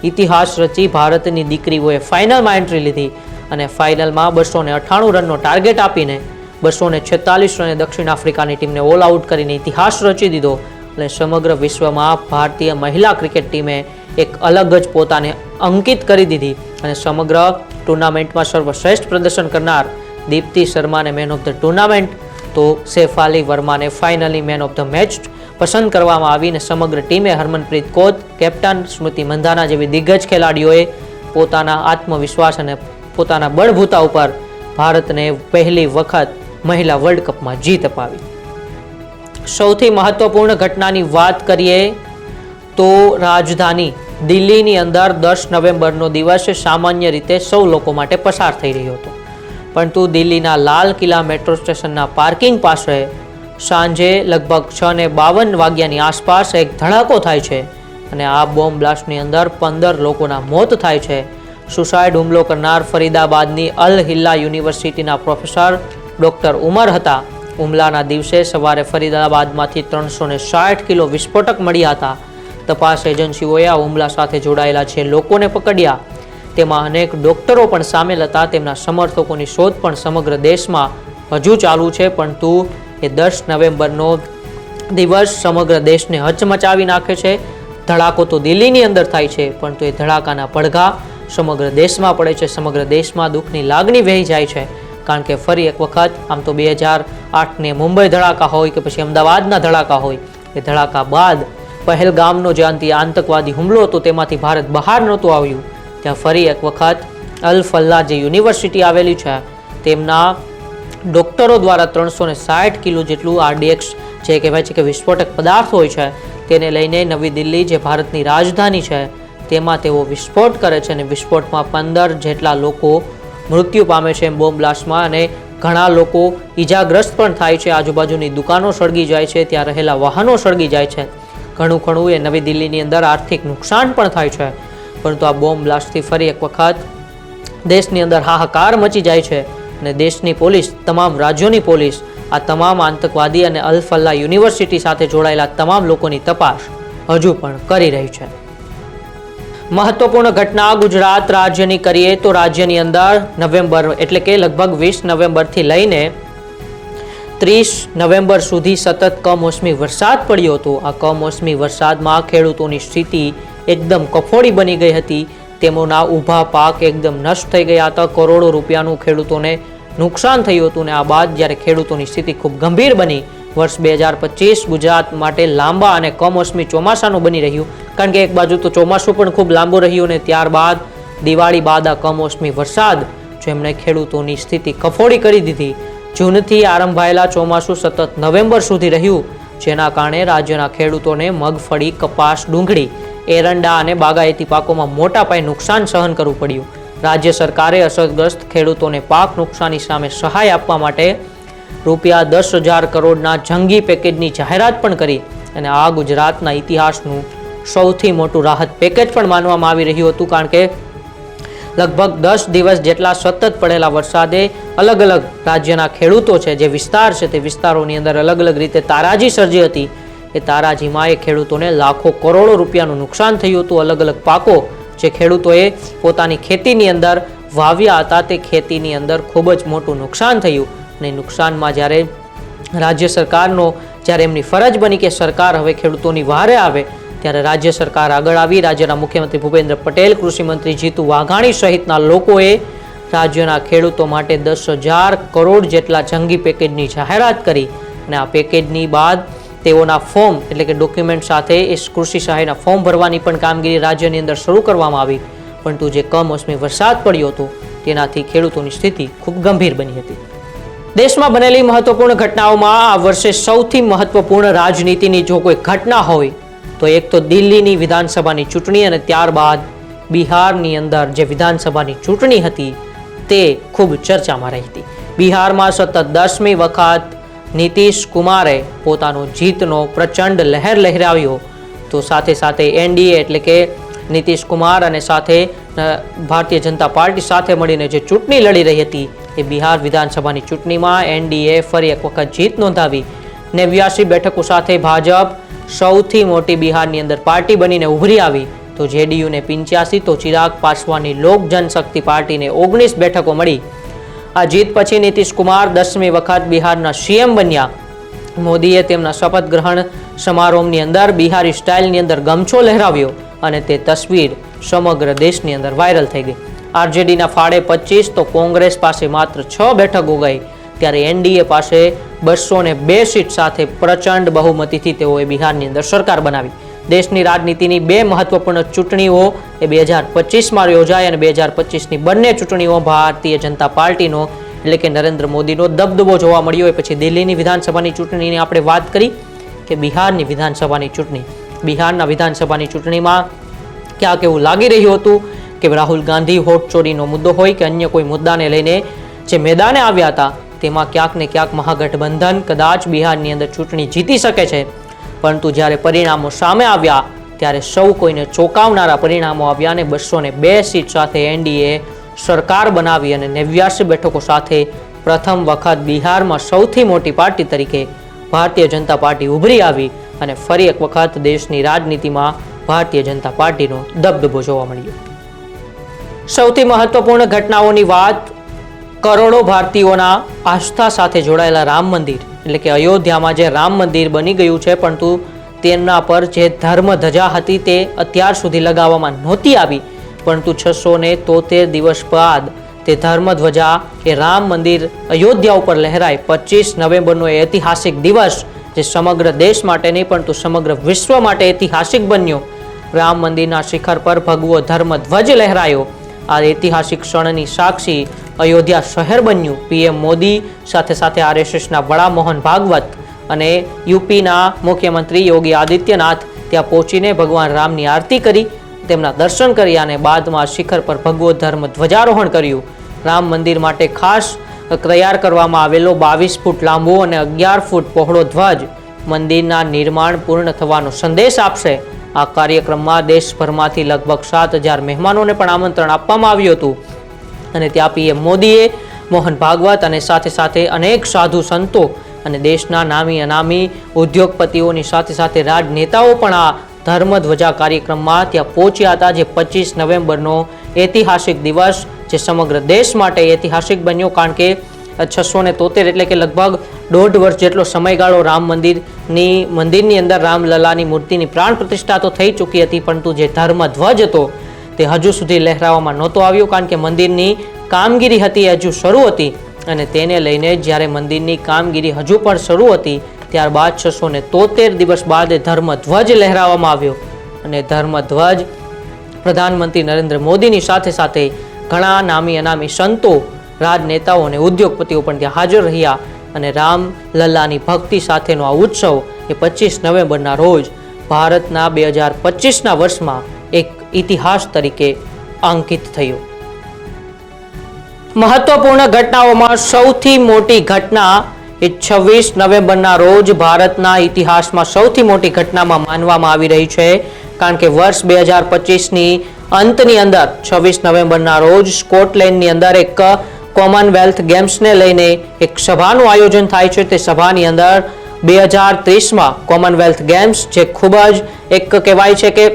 ઇતિહાસ રચી ભારતની દીકરીઓએ ફાઇનલમાં એન્ટ્રી લીધી અને ફાઇનલમાં 298 રનનો ટાર્ગેટ આપીને 246 રને દક્ષિણ આફ્રિકાની ટીમને ઓલ આઉટ કરીને ઇતિહાસ રચી દીધો અને સમગ્ર વિશ્વમાં ભારતીય મહિલા ક્રિકેટ ટીમે એક અલગ જ પોતાને અંકિત કરી દીધી અને સમગ્ર ટુર્નામેન્ટમાં સર્વશ્રેષ્ઠ પ્રદર્શન કરનાર દીપ્તિ શર્માને મેન ઓફ ધ ટુર્નામેન્ટ તો શેફાલી વર્માને finally man of the match પસંદ કરવામાં આવી અને સમગ્ર ટીમે હરમનપ્રીત કૌર, કેપ્ટન સ્મૃતિ મંધાના જેવી દિગ્ગજ ખેલાડીઓએ પોતાના આત્મવિશ્વાસ અને પોતાના બળભૂતા ઉપર ભારતને પહેલી વખત મહિલા વર્લ્ડ કપમાં જીત અપાવી. સૌથી મહત્વપૂર્ણ ઘટનાની વાત કરીએ તો રાજધાની દિલ્હીની અંદર 10 નવેમ્બરનો દિવસ સામાન્ય રીતે સૌ લોકો માટે પસાર થઈ રહ્યો હતો, પરંતુ દિલ્હીના લાલ કિલ્લા મેટ્રો સ્ટેશનના પાર્કિંગ પાસે સાંજે લગભગ 6:52 વાગ્યાની આસપાસ એક ધડાકો થાય છે અને આ બોમ્બ બ્લાસ્ટની અંદર 15 લોકોના મોત થાય છે. સુસાઇડ હુમલો કરનાર ફરીદાબાદની અલ હિલ્લા યુનિવર્સિટીના પ્રોફેસર ડોક્ટર ઉમર હતા. હુમલાના દિવસે સવારે ફરીદાબાદમાંથી 360 કિલો વિસ્ફોટક મળ્યા હતા. તપાસ એજન્સીઓએ આ હુમલા સાથે જોડાયેલા છે લોકોને પકડ્યા. તેમાં અનેક ડોક્ટરો પણ સામેલ હતા. તેમના સમર્થકોની શોધ પણ સમગ્ર દેશમાં હજુ ચાલુ છે, પરંતુ એ 10 નવેમ્બરનો દિવસ સમગ્ર દેશને હચમચાવી નાખે છે. ધડાકો તો દિલ્હીની અંદર થાય છે, પરંતુ એ ધડાકાના પડઘા સમગ્ર દેશમાં પડે છે. સમગ્ર દેશમાં દુઃખની લાગણી વહી જાય છે, કારણ કે ફરી એક વખત આમ તો 2008ને મુંબઈ ધડાકા હોય કે પછી અમદાવાદના ધડાકા હોય, એ ધડાકા બાદ પહેલગામનો જે આતંકવાદી હુમલો હતો તેમાંથી ભારત બહાર નહોતું આવ્યું. ત્યાં ફરી એક વખત અલ ફલ્લા જે યુનિવર્સિટી આવેલી છે તેમના ડોક્ટરો દ્વારા 360 કિલો જેટલું RDX જે કહેવાય છે કે વિસ્ફોટક પદાર્થ હોય છે તેને લઈને નવી દિલ્હી જે ભારતની રાજધાની છે તેમાં તેઓ વિસ્ફોટ કરે છે અને વિસ્ફોટમાં 15 જેટલા લોકો મૃત્યુ પામે છે બોમ્બ બ્લાસ્ટમાં, અને ઘણા લોકો ઈજાગ્રસ્ત પણ થાય છે. આજુબાજુની દુકાનો સળગી જાય છે, ત્યાં રહેલા વાહનો સળગી જાય છે. ઘણું એ નવી દિલ્હીની અંદર આર્થિક નુકસાન પણ થાય છે. પરંતુ આ બોમ્બ બ્લાસ્ટથી ફરી એક વખત દેશની અંદર હાહાકાર મચી જાય છે અને દેશની પોલીસ, તમામ રાજ્યોની પોલીસ આ તમામ આતંકવાદી અને અલ ફલ્લા યુનિવર્સિટી સાથે જોડાયેલા તમામ લોકોની તપાસ હજુ પણ કરી રહી છે. મહત્વપૂર્ણ ઘટના ગુજરાત રાજ્યની કરીએ તો રાજ્યની અંદર નવેમ્બર એટલે કે લગભગ 20 નવેમ્બરથી લઈને 30 નવેમ્બર સુધી સતત કમોસમી વરસાદ પડ્યો હતો. આ કમોસમી વરસાદમાં ખેડૂતોની સ્થિતિ એકદમ કફોડી બની ગઈ હતી. તેમના ઊભા પાક એકદમ નષ્ટ થઈ ગયા હતા. કરોડો રૂપિયાનું ખેડૂતોને નુકસાન થયું હતું. અને આ બાદ જ્યારે ખેડૂતોની સ્થિતિ ખૂબ ગંભીર બની, વર્ષ 2025 ગુજરાત માટે લાંબા અને કમોસમી ચોમાસાનું બની રહ્યું, કારણ કે એક બાજુ તો ચોમાસું પણ ખૂબ લાંબુ રહ્યું અને ત્યારબાદ દિવાળી બાદ આ કમોસમી વરસાદ જેમણે ખેડૂતોની સ્થિતિ કફોડી કરી દીધી. જૂનથી આરંભાયેલા ચોમાસું સતત નવેમ્બર સુધી રહ્યું, જેના કારણે રાજ્યના ખેડૂતોને મગફળી, કપાસ, ડુંગળી, એરંડા અને બાગાયતી પાકોમાં મોટા પાયે નુકસાન સહન કરવું પડ્યું. રાજ્ય સરકારે અસરગ્રસ્ત ખેડૂતોને પાક નુકસાની સામે સહાય આપવા માટે રૂપિયા 10,000 કરોડના જંગી પેકેજની જાહેરાત પણ કરી અને આ ગુજરાતના ઇતિહાસનું સૌથી મોટું રાહત પેકેજ પણ માનવામાં આવી રહ્યું હતું, કારણ કે લગભગ 10 દિવસ જેટલા સતત પડેલા વરસાદે અલગ અલગ રાજ્યના ખેડૂતો છે જે વિસ્તાર છે તે વિસ્તારોની અંદર અલગ અલગ રીતે તારાજી સર્જી હતી. એ તારાજીમાં એ ખેડૂતોને લાખો કરોડો રૂપિયાનું નુકસાન થયું હતું. અલગ અલગ પાકો જે ખેડૂતોએ પોતાની ખેતીની અંદર વાવ્યા હતા તે ખેતીની અંદર ખૂબ જ મોટું નુકસાન થયું. અને નુકસાનમાં જ્યારે રાજ્ય સરકારનો જ્યારે એમની ફરજ બની કે સરકાર હવે ખેડૂતોની વહારે આવે, ત્યારે રાજ્ય સરકાર આગળ આવી. રાજ્યના મુખ્યમંત્રી ભૂપેન્દ્ર પટેલ, કૃષિમંત્રી જીતુ વાઘાણી સહિતના લોકોએ રાજ્યના ખેડૂતો માટે 10,000 કરોડ જેટલા જંગી પેકેજની જાહેરાત કરી અને આ પેકેજની બાદ તેઓના ફોર્મ એટલે કે ડોક્યુમેન્ટ સાથે એ કૃષિ સહાયના ફોર્મ ભરવાની પણ કામગીરી રાજ્યની અંદર શરૂ કરવામાં આવી. પરંતુ જે કમોસમી વરસાદ પડ્યો હતો તેનાથી ખેડૂતોની સ્થિતિ ખૂબ ગંભીર બની હતી. દેશમાં બનેલી મહત્વપૂર્ણ ઘટનાઓમાં આ વર્ષે સૌથી મહત્વપૂર્ણ રાજનીતિની જો કોઈ ઘટના હોય તો એક તો દિલ્હીની વિધાનસભાની ચૂંટણી અને ત્યારબાદ બિહારની અંદર જે વિધાનસભાની ચૂંટણી હતી તે ખૂબ ચર્ચામાં રહી હતી. બિહારમાં સતત 10મી વખત નીતિશ કુમારે પોતાનો જીતનો પ્રચંડ લહેર લહેરાવ્યો, તો સાથે સાથે એનડીએ એટલે કે નીતિશ કુમાર અને સાથે ભારતીય જનતા પાર્ટી સાથે મળીને જે ચૂંટણી લડી રહી હતી એ બિહાર વિધાનસભાની ચૂંટણીમાં એનડીએ ફરી એક વખત જીત નોંધાવી. 89 બેઠકો સાથે ભાજપ સૌથી મોટી બિહારની અંદર પાર્ટી બનીને ઉભરી આવી, તો જેડીયુને 85, તો ચિરાગ પાસવાનની લોક જનશક્તિ પાર્ટીને 19 બેઠકો મળી. આ જીત પછી નીતિશ કુમાર 10મી વખત બિહારના સીએમ બન્યા મોદીએ તેમના શપથ ગ્રહણ સમારોહની અંદર બિહારી સ્ટાઇલની અંદર ગમછો લહેરાવ્યો અને તે તસવીર સમગ્ર દેશની અંદર વાયરલ થઈ ગઈ. આરજેડીના ફાળે 25 તો કોંગ્રેસ પાસે માત્ર 6 બેઠકો ગઈ, ત્યારે એનડીએ પાસે 202 સીટ સાથે પ્રચંડ બહુમતીથી તેઓએ બિહારની અંદર સરકાર બનાવી. દેશની રાજનીતિની બે મહત્વપૂર્ણ ચૂંટણીઓ એ 2025માં યોજાઈ અને 2025ની બંને ચૂંટણીઓ ભારતીય જનતા પાર્ટીનો એટલે કે નરેન્દ્ર મોદીનો દબદબો જોવા મળ્યો. એ પછી દિલ્હીની વિધાનસભાની ચૂંટણીની આપણે વાત કરી કે બિહારની વિધાનસભાની ચૂંટણી. બિહારના વિધાનસભાની ચૂંટણીમાં ક્યાંક એવું લાગી રહ્યું હતું કે રાહુલ ગાંધી વોટ ચોરીનો મુદ્દો હોય કે અન્ય કોઈ મુદ્દાને લઈને જે મેદાને આવ્યા હતા તેમાં ક્યાંક ને ક્યાંક મહાગઠબંધન કદાચ બિહારની અંદર ચૂંટણી જીતી શકે છે. પરંતુ જ્યારે પરિણામો સામે આવ્યા ત્યારે સૌ કોઈને ચોંકાવનારા પરિણામો આવ્યા અને 202 સીટ સાથે એનડીએ સરકાર બનાવી અને 89 બેઠકો સાથે પ્રથમ વખત બિહારમાં સૌથી મોટી પાર્ટી તરીકે ભારતીય જનતા પાર્ટી ઉભરી આવી અને ફરી એક વખત દેશની રાજનીતિમાં ભારતીય જનતા પાર્ટીનો દબદબો જોવા મળ્યો. સૌથી મહત્વપૂર્ણ ઘટનાઓની વાત, કરોડો ભારતીયોના આસ્થા સાથે જોડાયેલા રામ મંદિર એટલે કે અયોધ્યામાં જે રામ મંદિર બની ગયું છે, પરંતુ તેના પર જે ધર્મ ધજા હતી તે અત્યાર સુધી લગાવવામાં નહોતી આવી, પરંતુ 673 દિવસ બાદ તે ધર્મ ધ્વજા એ રામ મંદિર અયોધ્યા ઉપર લહેરાય. 25 નવેમ્બરનો એ ઐતિહાસિક દિવસ જે સમગ્ર દેશ માટે નહીં પરંતુ સમગ્ર વિશ્વ માટે ઐતિહાસિક બન્યો. રામ મંદિરના શિખર પર ભગવો ધર્મ ધ્વજ લહેરાયો. આ ઐતિહાસિક ક્ષણની સાક્ષી અયોધ્યા શહેર બન્યું. પીએમ મોદી સાથે સાથે આરએસએસના વડા મોહન ભાગવત અને યુપીના મુખ્યમંત્રી યોગી આદિત્યનાથ ત્યાં પહોંચીને ભગવાન રામની આરતી કરી, તેમના દર્શન કર્યા અને બાદમાં શિખર પર ભગવો ધર્મ ધ્વજારોહણ કર્યું. રામ મંદિર માટે ખાસ તૈયાર કરવામાં આવેલો 22 ફૂટ લાંબો અને 11 ફૂટ પહોળો ધ્વજ મંદિરના નિર્માણ પૂર્ણ થવાનો સંદેશ આપશે. આ કાર્યક્રમમાં દેશભરમાંથી લગભગ 7,000 મહેમાનોને પણ આમંત્રણ આપવામાં આવ્યું હતું અને ત્યાં પીએમ મોદીએ મોહન ભાગવત અને સાથે સાથે અનેક સાધુ સંતો અને દેશના નામી અનામી ઉદ્યોગપતિઓની સાથે સાથે રાજનેતાઓ પણ આ ધર્મધ્વજા કાર્યક્રમમાં ત્યાં પહોંચ્યા હતા. જે 25 નવેમ્બરનો ઐતિહાસિક દિવસ જે સમગ્ર દેશ માટે ઐતિહાસિક બન્યો, કારણ કે 673 એટલે કે લગભગ 1.5 વર્ષ જેટલો સમયગાળો રામ મંદિરની અંદર રામલલાની મૂર્તિની પ્રાણ પ્રતિષ્ઠા તો થઈ ચૂકી હતી, પરંતુ જે ધર્મધ્વજ હતો તે હજુ સુધી લહેરાવવામાં નહોતો આવ્યો, કારણ કે મંદિરની કામગીરી હતી હજુ શરૂ હતી અને તેને લઈને જ્યારે મંદિરની કામગીરી હજુ પણ શરૂ હતી ત્યારબાદ 673 દિવસ બાદ ધર્મધ્વજ લહેરાવવામાં આવ્યો. અને ધર્મધ્વજ પ્રધાનમંત્રી નરેન્દ્ર મોદીની સાથે સાથે ઘણા નામી અનામી સંતો, રાજનેતાઓ અને ઉદ્યોગપતિઓ પણ ત્યાં હાજર રહ્યા અને રામલલ્લાની ભક્તિ સાથેનો આ ઉત્સવ એ 25 નવેમ્બરના રોજ ભારતના 2025ના વર્ષમાં એક ઇતિહાસ તરીકે અંકિત થયો. મહત્વપૂર્ણ ઘટનાઓમાં સૌથી મોટી ઘટના એ 26 નવેમ્બરના રોજ ભારતના ઇતિહાસમાં સૌથી મોટી ઘટનામાં માનવામાં આવી રહી છે, કારણ કે વર્ષ 2025ની અંતની અંદર 26 નવેમ્બરના રોજ સ્કોટલેન્ડની અંદર એક કોમનવેલ્થ ગેમ્સને લઈને એક સભાનું આયોજન થાય છે. તે સભાની અંદર 2030માં કોમનવેલ્થ ગેમ્સ જે ખૂબ જ એક કહેવાય છે કે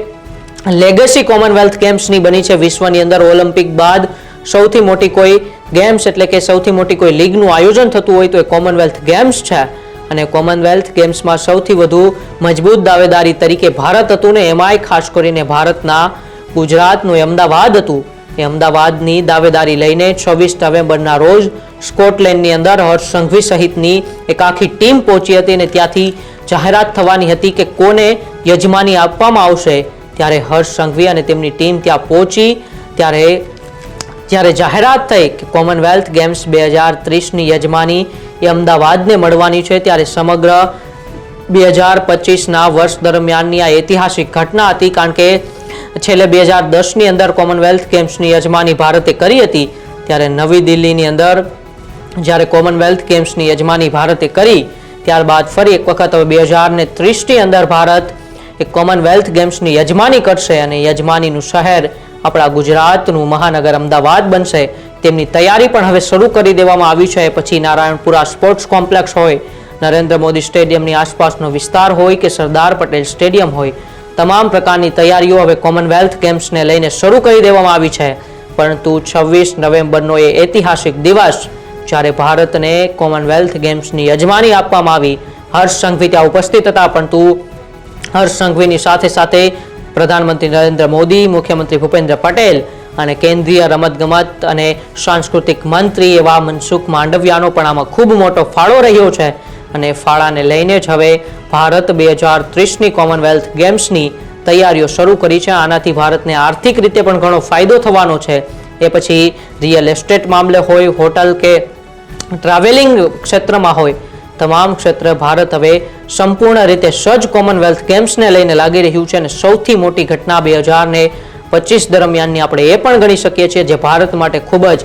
લેગસી કોમનવેલ્થ ગેમ્સની બની છે. વિશ્વની અંદર ઓલિમ્પિક બાદ સૌથી મોટી કોઈ ગેમ્સ એટલે કે સૌથી મોટી કોઈ લીગનું આયોજન થતું હોય તો એ કોમનવેલ્થ ગેમ્સ છે. અને કોમનવેલ્થ ગેમ્સમાં સૌથી વધુ મજબૂત દાવેદારી તરીકે ભારત હતું ને એમાંય ખાસ કરીને ભારતના ગુજરાતનું અમદાવાદ હતું. એ અમદાવાદની દાવેદારી લઈને 26 નવેમ્બરના રોજ સ્કોટલેન્ડની અંદર હર્ષ સંઘવી સહિતની એક આખી ટીમ પહોંચી હતી અને ત્યાંથી જાહેરાત થવાની હતી કે કોને યજમાની આપવામાં આવશે. ત્યારે હર્ષ સંઘવી અને તેમની ટીમ ત્યાં પહોંચી જ્યારે જાહેરાત થઈ કે કોમનવેલ્થ ગેમ્સ 2030ની યજમાની એ અમદાવાદને મળવાની છે, ત્યારે સમગ્ર 2025ના વર્ષ દરમિયાનની આ ઐતિહાસિક ઘટના હતી, કારણ કે છેલ્લે 2010ની અંદર કોમનવેલ્થ ગેમ્સની યજમાની ભારતે કરી હતી. ત્યારે નવી દિલ્હીની અંદર જ્યારે કોમનવેલ્થ ગેમ્સની યજમાની ભારતે કરી ત્યારબાદ ફરી એક વખત હવે 2030ની અંદર ભારત એક કોમનવેલ્થ ગેમ્સની યજમાની કરશે અને યજમાનીનું શહેર આપણા ગુજરાતનું મહાનગર અમદાવાદ બનશે. તેમની તૈયારી પણ હવે શરૂ કરી દેવામાં આવી છે. પછી નારાયણપુરા સ્પોર્ટ્સ કોમ્પ્લેક્સ હોય, નરેન્દ્ર મોદી સ્ટેડિયમની આસપાસનો વિસ્તાર હોય કે સરદાર પટેલ સ્ટેડિયમ હોય, તમામ પ્રકારની તૈયારીઓ હવે કોમનવેલ્થ ગેમ્સને લઈને શરૂ કરી દેવામાં આવી છે. પરંતુ 26 નવેમ્બરનો એ ઐતિહાસિક દિવસ જ્યારે ભારતને કોમનવેલ્થ ગેમ્સની યજમાની આપવામાં આવી હર્ષ સંઘવી ત્યાં ઉપસ્થિત હતા, પરંતુ હર્ષ સંઘવીની સાથે સાથે પ્રધાનમંત્રી નરેન્દ્ર મોદી, મુખ્યમંત્રી ભૂપેન્દ્ર પટેલ અને કેન્દ્રીય રમતગમત અને સાંસ્કૃતિક મંત્રી એવા મનસુખ માંડવિયાનો પણ આમાં ખૂબ મોટો ફાળો રહ્યો છે. અને ફાળાને લઈને જ હવે ભારત 2030ની કોમનવેલ્થ ગેમ્સની તૈયારીઓ શરૂ કરી છે. આનાથી ભારતને આર્થિક રીતે પણ ઘણો ફાયદો થવાનો છે. એ પછી રિયલ એસ્ટેટ મામલે હોય, હોટલ કે ટ્રાવેલિંગ ક્ષેત્રમાં હોય, તમામ ક્ષેત્રે ભારત હવે સંપૂર્ણ રીતે સજ્જ કોમનવેલ્થ ગેમ્સને લઈને લાગી રહ્યું છે. અને સૌથી મોટી ઘટના 2025 દરમિયાનની આપણે એ પણ ગણી શકીએ છીએ, જે ભારત માટે ખૂબ જ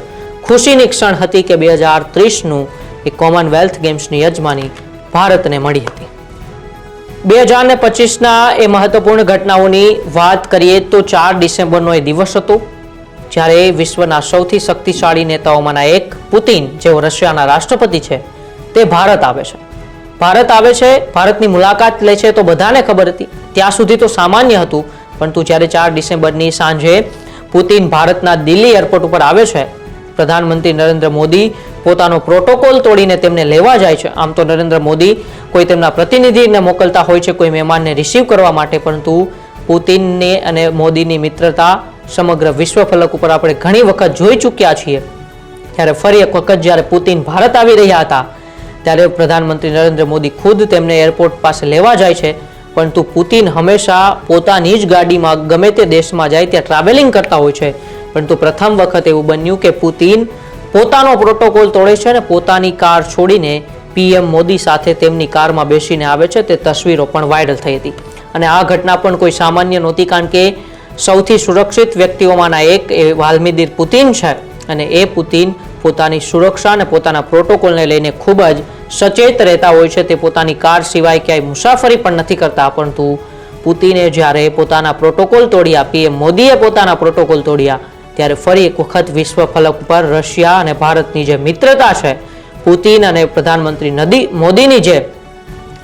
ખુશીની ક્ષણ હતી કે 2030નું એ કોમનવેલ્થ ગેમ્સની યજમાની ભારતને મળી હતી. 2025ના એ મહત્વપૂર્ણ ઘટનાઓની વાત કરીએ તો 4 ડિસેમ્બરનો એ દિવસ હતો, જ્યારે વિશ્વના સૌથી શક્તિશાળી નેતાઓમાંના એક પુતિન, જેઓ રશિયાના રાષ્ટ્રપતિ છે, તે ભારત આવે છે. ભારતની મુલાકાત લે છે તો બધાને ખબર હતી, ત્યાં સુધી તો સામાન્ય હતું, પરંતુ જ્યારે 4 ડિસેમ્બરની સાંજે પુતિન ભારતના દિલ્હી એરપોર્ટ ઉપર આવે છે, પ્રધાનમંત્રી નરેન્દ્ર મોદી પોતાનો પ્રોટોકોલ તોડીને તેમને લેવા જાય છે. આમ તો નરેન્દ્ર મોદી કોઈ તેમના પ્રતિનિધિને મોકલતા હોય છે કોઈ મહેમાનને રિસીવ કરવા માટે, પરંતુ પુતિનની અને મોદીની મિત્રતા સમગ્ર વિશ્વ ફલક ઉપર આપણે ઘણી વખત જોઈ ચૂક્યા છીએ. ત્યારે ફરી એક વખત જ્યારે પુતિન ભારત આવી રહ્યા હતા, ત્યારે પ્રધાનમંત્રી નરેન્દ્ર મોદી ખુદ તેમને એરપોર્ટ પાસે લેવા જાય છે. પરંતુ પુતિન હંમેશા પોતાની જ ગાડીમાં ગમે તે દેશમાં જાય ત્યાં ટ્રાવેલિંગ કરતા હોય છે. પરંતુ પ્રથમ વખત એવું બન્યું કે પુતિન પોતાનો પ્રોટોકોલ તોડે છે અને પોતાની કાર છોડીને પીએમ મોદી સાથે તેમની કારમાં બેસીને આવે છે. તે તસવીરો પણ વાયરલ થઈ હતી. અને આ ઘટના પણ કોઈ સામાન્ય નહોતી, કારણ કે સૌથી સુરક્ષિત વ્યક્તિઓમાંના એક એ વ્લાદિમીર પુતિન છે. અને એ પુતિન પોતાની સુરક્ષા અને પોતાના પ્રોટોકોલને લઈને ખૂબ જ સચેત રહેતા હોય છે. તે પોતાની કાર સિવાય ક્યાંય મુસાફરી પણ નથી કરતા. પરંતુ પુતિને જ્યારે પોતાના પ્રોટોકોલ તોડ્યા, પીએમ મોદીએ પોતાના પ્રોટોકોલ તોડ્યા, ત્યારે ફરી એક વખત વિશ્વ ફલક ઉપર રશિયા અને ભારતની જે મિત્રતા છે, પુતિન અને પ્રધાનમંત્રી મોદીની જે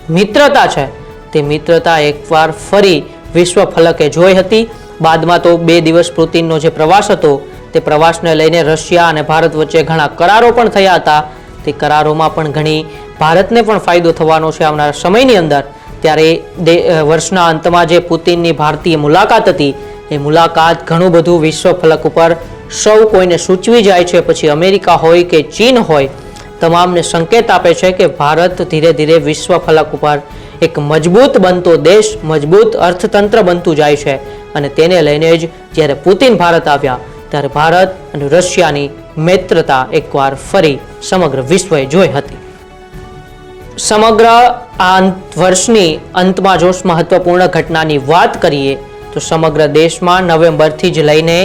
મિત્રતા છે, તે મિત્રતા એકવાર ફરી વિશ્વ ફલકે જોઈ હતી. બાદમાં તો 2 દિવસ પુતિનનો જે પ્રવાસ હતો, તે પ્રવાસને લઈને રશિયા અને ભારત વચ્ચે ઘણા કરારો પણ થયા હતા. તે કરારોમાં પણ ઘણી ભારતને પણ ફાયદો થવાનો છે આવનારા સમયની અંદર. ત્યારે વર્ષના અંતમાં જે પુતિનની ભારતીય મુલાકાત હતી, એ મુલાકાત ઘણું બધું વિશ્વ ફલક ઉપર સૌ કોઈને સૂચવી જાય છે. પછી અમેરિકા હોય કે ચીન હોય, તમામને સંકેત આપે છે કે ભારત ધીરે ધીરે વિશ્વ ફલક ઉપર એક મજબૂત બનતો દેશ, મજબૂત અર્થતંત્ર બનતું જાય છે. અને તેને લઈને જ જ્યારે પુતિન ભારત આવ્યા, ત્યારે ભારત અને રશિયાની મિત્રતા એકવાર ફરી સમગ્ર વિશ્વએ જોઈ હતી. સમગ્ર આ વર્ષની અંતમાં જો મહત્વપૂર્ણ ઘટનાની વાત કરીએ તો સમગ્ર દેશમાં નવેમ્બરથી જ લઈને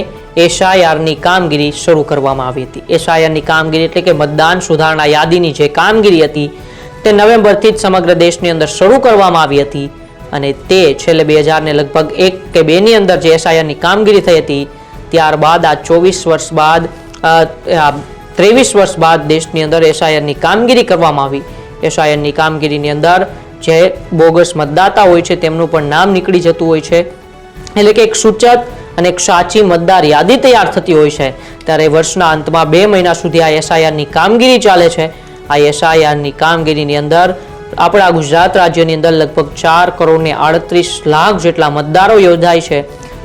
એસઆઈઆરની કામગીરી શરૂ કરવામાં આવી હતી. એસઆઈઆરની કામગીરી એટલે કે મતદાન સુધારણા યાદીની જે કામગીરી હતી, તે નવેમ્બરથી જ સમગ્ર દેશની અંદર શરૂ કરવામાં આવી હતી. અને તે છેલ્લે 2000 ને લગભગ 1 કે 2 ની અંદર જે એસઆઈઆરની કામગીરી થઈ હતી, ત્યારબાદ આ 23 વર્ષ બાદ દેશની અંદર એસઆઈઆરની કામગીરી કરવામાં આવી. એસઆઈઆરની કામગીરીની અંદર જે બોગસ મતદાતા હોય છે, તેમનું પણ નામ નીકળી જતું હોય છે. એટલે કે એક સૂચક અને એક સાચી મતદાર યાદી તૈયાર થતી હોય છે. ત્યારે વર્ષના અંતમાં 2 મહિના સુધી આ એસઆઈઆરની કામગીરી ચાલે છે. આ એસઆઈઆરની કામગીરીની અંદર આપણા ગુજરાત રાજ્યની અંદર લગભગ 4,38,00,000 જેટલા મતદારો યોજાય છે.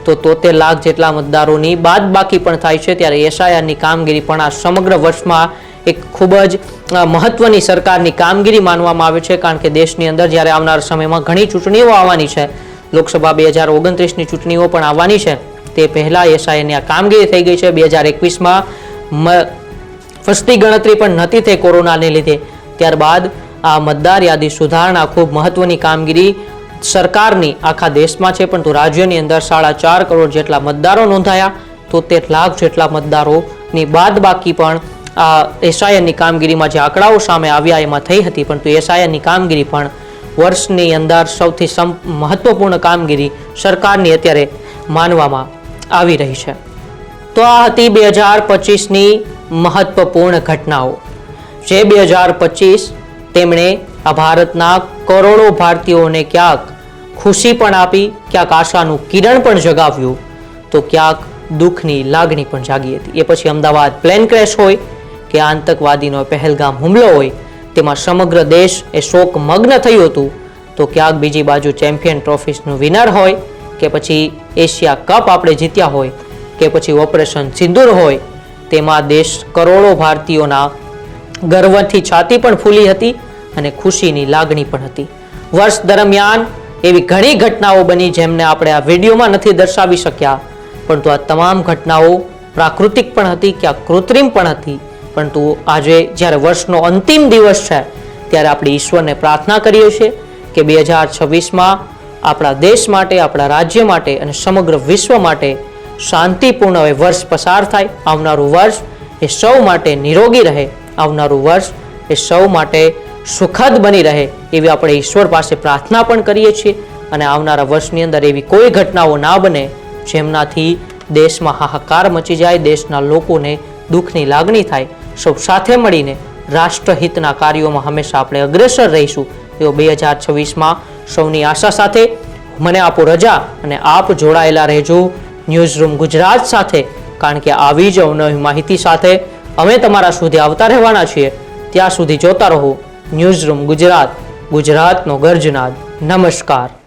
તો 73 લાખ જેટલા મતદારોની બાદબાકી પણ થાય છે. ત્યારે એસઆઈઆરની કામગીરી પણ આ સમગ્ર વર્ષમાં એક ખૂબ જ મહત્વની સરકારની કામગીરી માનવામાં આવે છે. કારણ કે દેશની અંદર જ્યારે આવનાર સમયમાં ઘણી ચૂંટણીઓ આવવાની છે, લોકસભા 2029ની ચૂંટણીઓ પણ આવવાની છે, તે પહેલા એસઆઈઆરની આ કામગીરી થઈ ગઈ છે. 2021માં વસ્તી ગણતરી પણ નથી થઈ કોરોનાને લીધે. ત્યારબાદ આ મતદાર યાદી સુધારણા ખૂબ મહત્વની કામગીરી સરકારની આખા દેશમાં છે. પરંતુ રાજ્યની અંદર 4.5 કરોડ જેટલા મતદારો નોંધાયા. 73 લાખ જેટલા મતદારોની બાદબાકી પણ આ એસઆઈઆરની કામગીરીમાં જે આંકડાઓ સામે આવ્યા એમાં થઈ હતી. પરંતુ એસઆઈઆરની કામગીરી પણ વર્ષની અંદર સૌથી મહત્વપૂર્ણ કામગીરી સરકારની અત્યારે માનવામાં આવી રહી છે. તો આ હતી 2025ની મહત્વપૂર્ણ ઘટનાઓ. જે 2025 તેમણે આ ભારતના કરોડો ભારતીયોને ક્યાંક ખુશી પણ આપી, ક્યાંક આશાનું કિરણ પણ જગાવ્યું, તો ક્યાંક દુઃખની લાગણી પણ જાગી હતી. એ પછી અમદાવાદ પ્લેન ક્રેશ હોય કે આતંકવાદીનો પહેલગામ હુમલો હોય, તેમાં સમગ્ર દેશ એ શોકમગ્ન થયું હતું, તો ક્યાંક બીજી બાજુ ચેમ્પિયન ટ્રોફીસનું વિનર હોય કે પછી એશિયા કપ આપણે જીત્યા હોય કે પછી ઓપરેશન સિંદૂર હોય, તેમાં દેશ કરોડો ભારતીયોના ગર્વથી છાતી પણ ફૂલી હતી અને ખુશીની લાગણી પણ હતી. વર્ષ દરમિયાન એવી ઘણી ઘટનાઓ બની જેમને આપણે આ વિડીયોમાં નથી દર્શાવી શક્યા, પરંતુ આ તમામ ઘટનાઓ પ્રાકૃતિક પણ હતી, ક્યાંક કૃત્રિમ પણ હતી. પરંતુ આજે જ્યારે વર્ષનો અંતિમ દિવસ છે ત્યારે આપણે ઈશ્વરને પ્રાર્થના કરીએ છીએ કે 2026માં આપણા દેશ માટે, આપણા રાજ્ય માટે અને સમગ્ર વિશ્વ માટે શાંતિપૂર્ણ હવે વર્ષ પસાર થાય. આવનારું વર્ષ એ સૌ માટે નિરોગી રહે, આવનારું વર્ષ એ સૌ માટે સુખદ બની રહે એવી આપણે ઈશ્વર પાસે પ્રાર્થના પણ કરીએ છીએ. અને આવનારા વર્ષની અંદર એવી કોઈ ઘટનાઓ ના બને જેમનાથી દેશમાં હાહાકાર મચી જાય, દેશના લોકોને દુઃખની લાગણી થાય. સૌ સાથે મળીને રાષ્ટ્રહિતના કાર્યોમાં હંમેશા આપણે અગ્રેસર રહીશું એવો 2026માં સૌની આશા સાથે મને આપો રજા અને આપ જોડાયેલા રહેજો ન્યૂઝરૂમ ગુજરાત સાથે, કારણ કે આવી જ અવનવી માહિતી સાથે અમે તમારા સુધી આવતા રહેવાના છીએ. ત્યાં સુધી જોતા રહો ન્યૂઝરૂમ ગુજરાત, ગુજરાતનો ગર્જનાદ. નમસ્કાર.